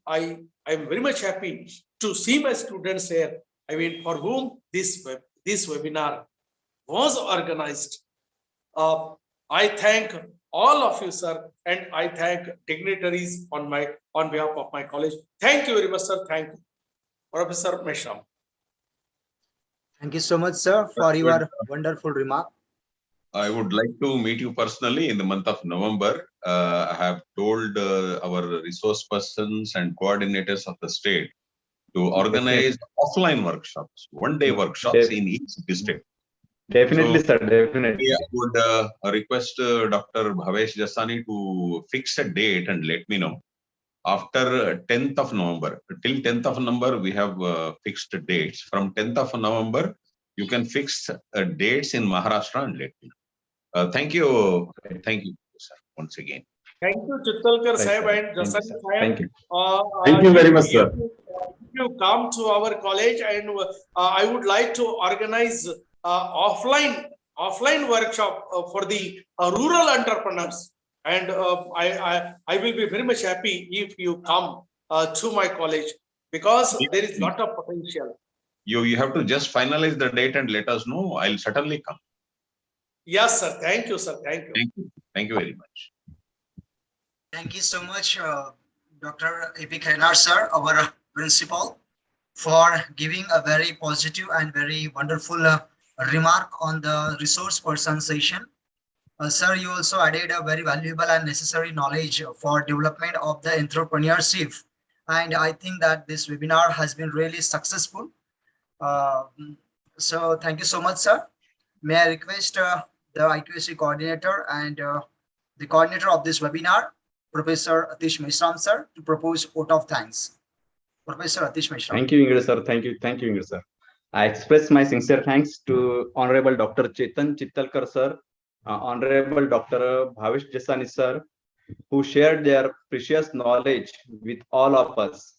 am very much happy to see my students here. For whom this webinar was organized. I thank all of you, sir, and I thank dignitaries on behalf of my college. Thank you very much, sir. Thank you, Professor Meshram. Thank you so much, sir, for your wonderful remark. I would like to meet you personally in the month of November. I have told our resource persons and coordinators of the state to organize offline workshops, one-day workshops in each district. Definitely, So, sir. Definitely. I would request Dr. Bhavesh Jasani to fix a date and let me know. After 10th of November, till 10th of November, we have fixed dates. From 10th of November, you can fix dates in Maharashtra and let me know. Thank you. Thank you, sir, once again. Thank you, Chittalkar Right, Sahib sir. and Thank you, Jasani sir. Sahib. Thank you. Thank you very much, sir. If you come to our college, and I would like to organize offline workshop for the rural entrepreneurs, and I will be very much happy if you come to my college, because there is lot of potential. You have to just finalize the date and let us know. I'll certainly come. Yes, sir. Thank you, sir. Thank you. Thank you. Thank you very much. Thank you so much, Dr. A.P. Khainar, sir, our principal, for giving a very positive and very wonderful remark on the resource person session. Sir, you also added a very valuable and necessary knowledge for development of the entrepreneurship. And I think that this webinar has been really successful. So thank you so much, sir. May I request the IQAC coordinator and the coordinator of this webinar, Professor Atish Mishram, sir, to propose vote of thanks. Professor Atish Mishram. Thank you, Ingrid sir. Thank you, Ingrid sir. I express my sincere thanks to Honorable Dr. Chetan Chittalkar sir, Honorable Dr. Bhavesh Jasani sir, who shared their precious knowledge with all of us.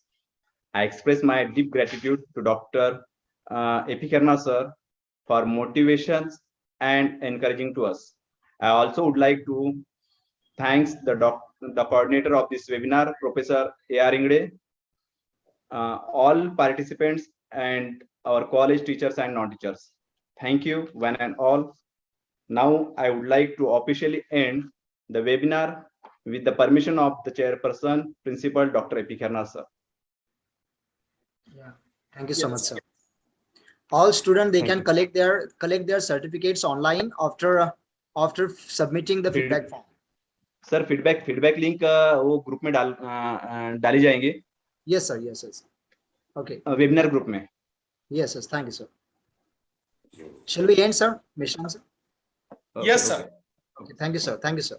I express my deep gratitude to Dr. A.P. Khainar sir for motivations and encouraging to us. I also would like to thank the coordinator of this webinar, Professor A.R. Ingde, all participants and our college teachers and non-teachers. Thank you one and all. Now I would like to officially end the webinar with the permission of the chairperson, Principal Dr. A.P. Khainar sir. Yeah. Thank you so much, sir. All students, they can collect their certificates online after submitting the feedback form. Sir, feedback link वो group में डाली जाएंगे. Yes, sir. Yes, yes. Okay. Webinar group में. Yes, yes. Thank you, sir. Shall we end, sir? Mishram, sir? Yes, sir. Okay. Thank you, sir. Thank you, sir.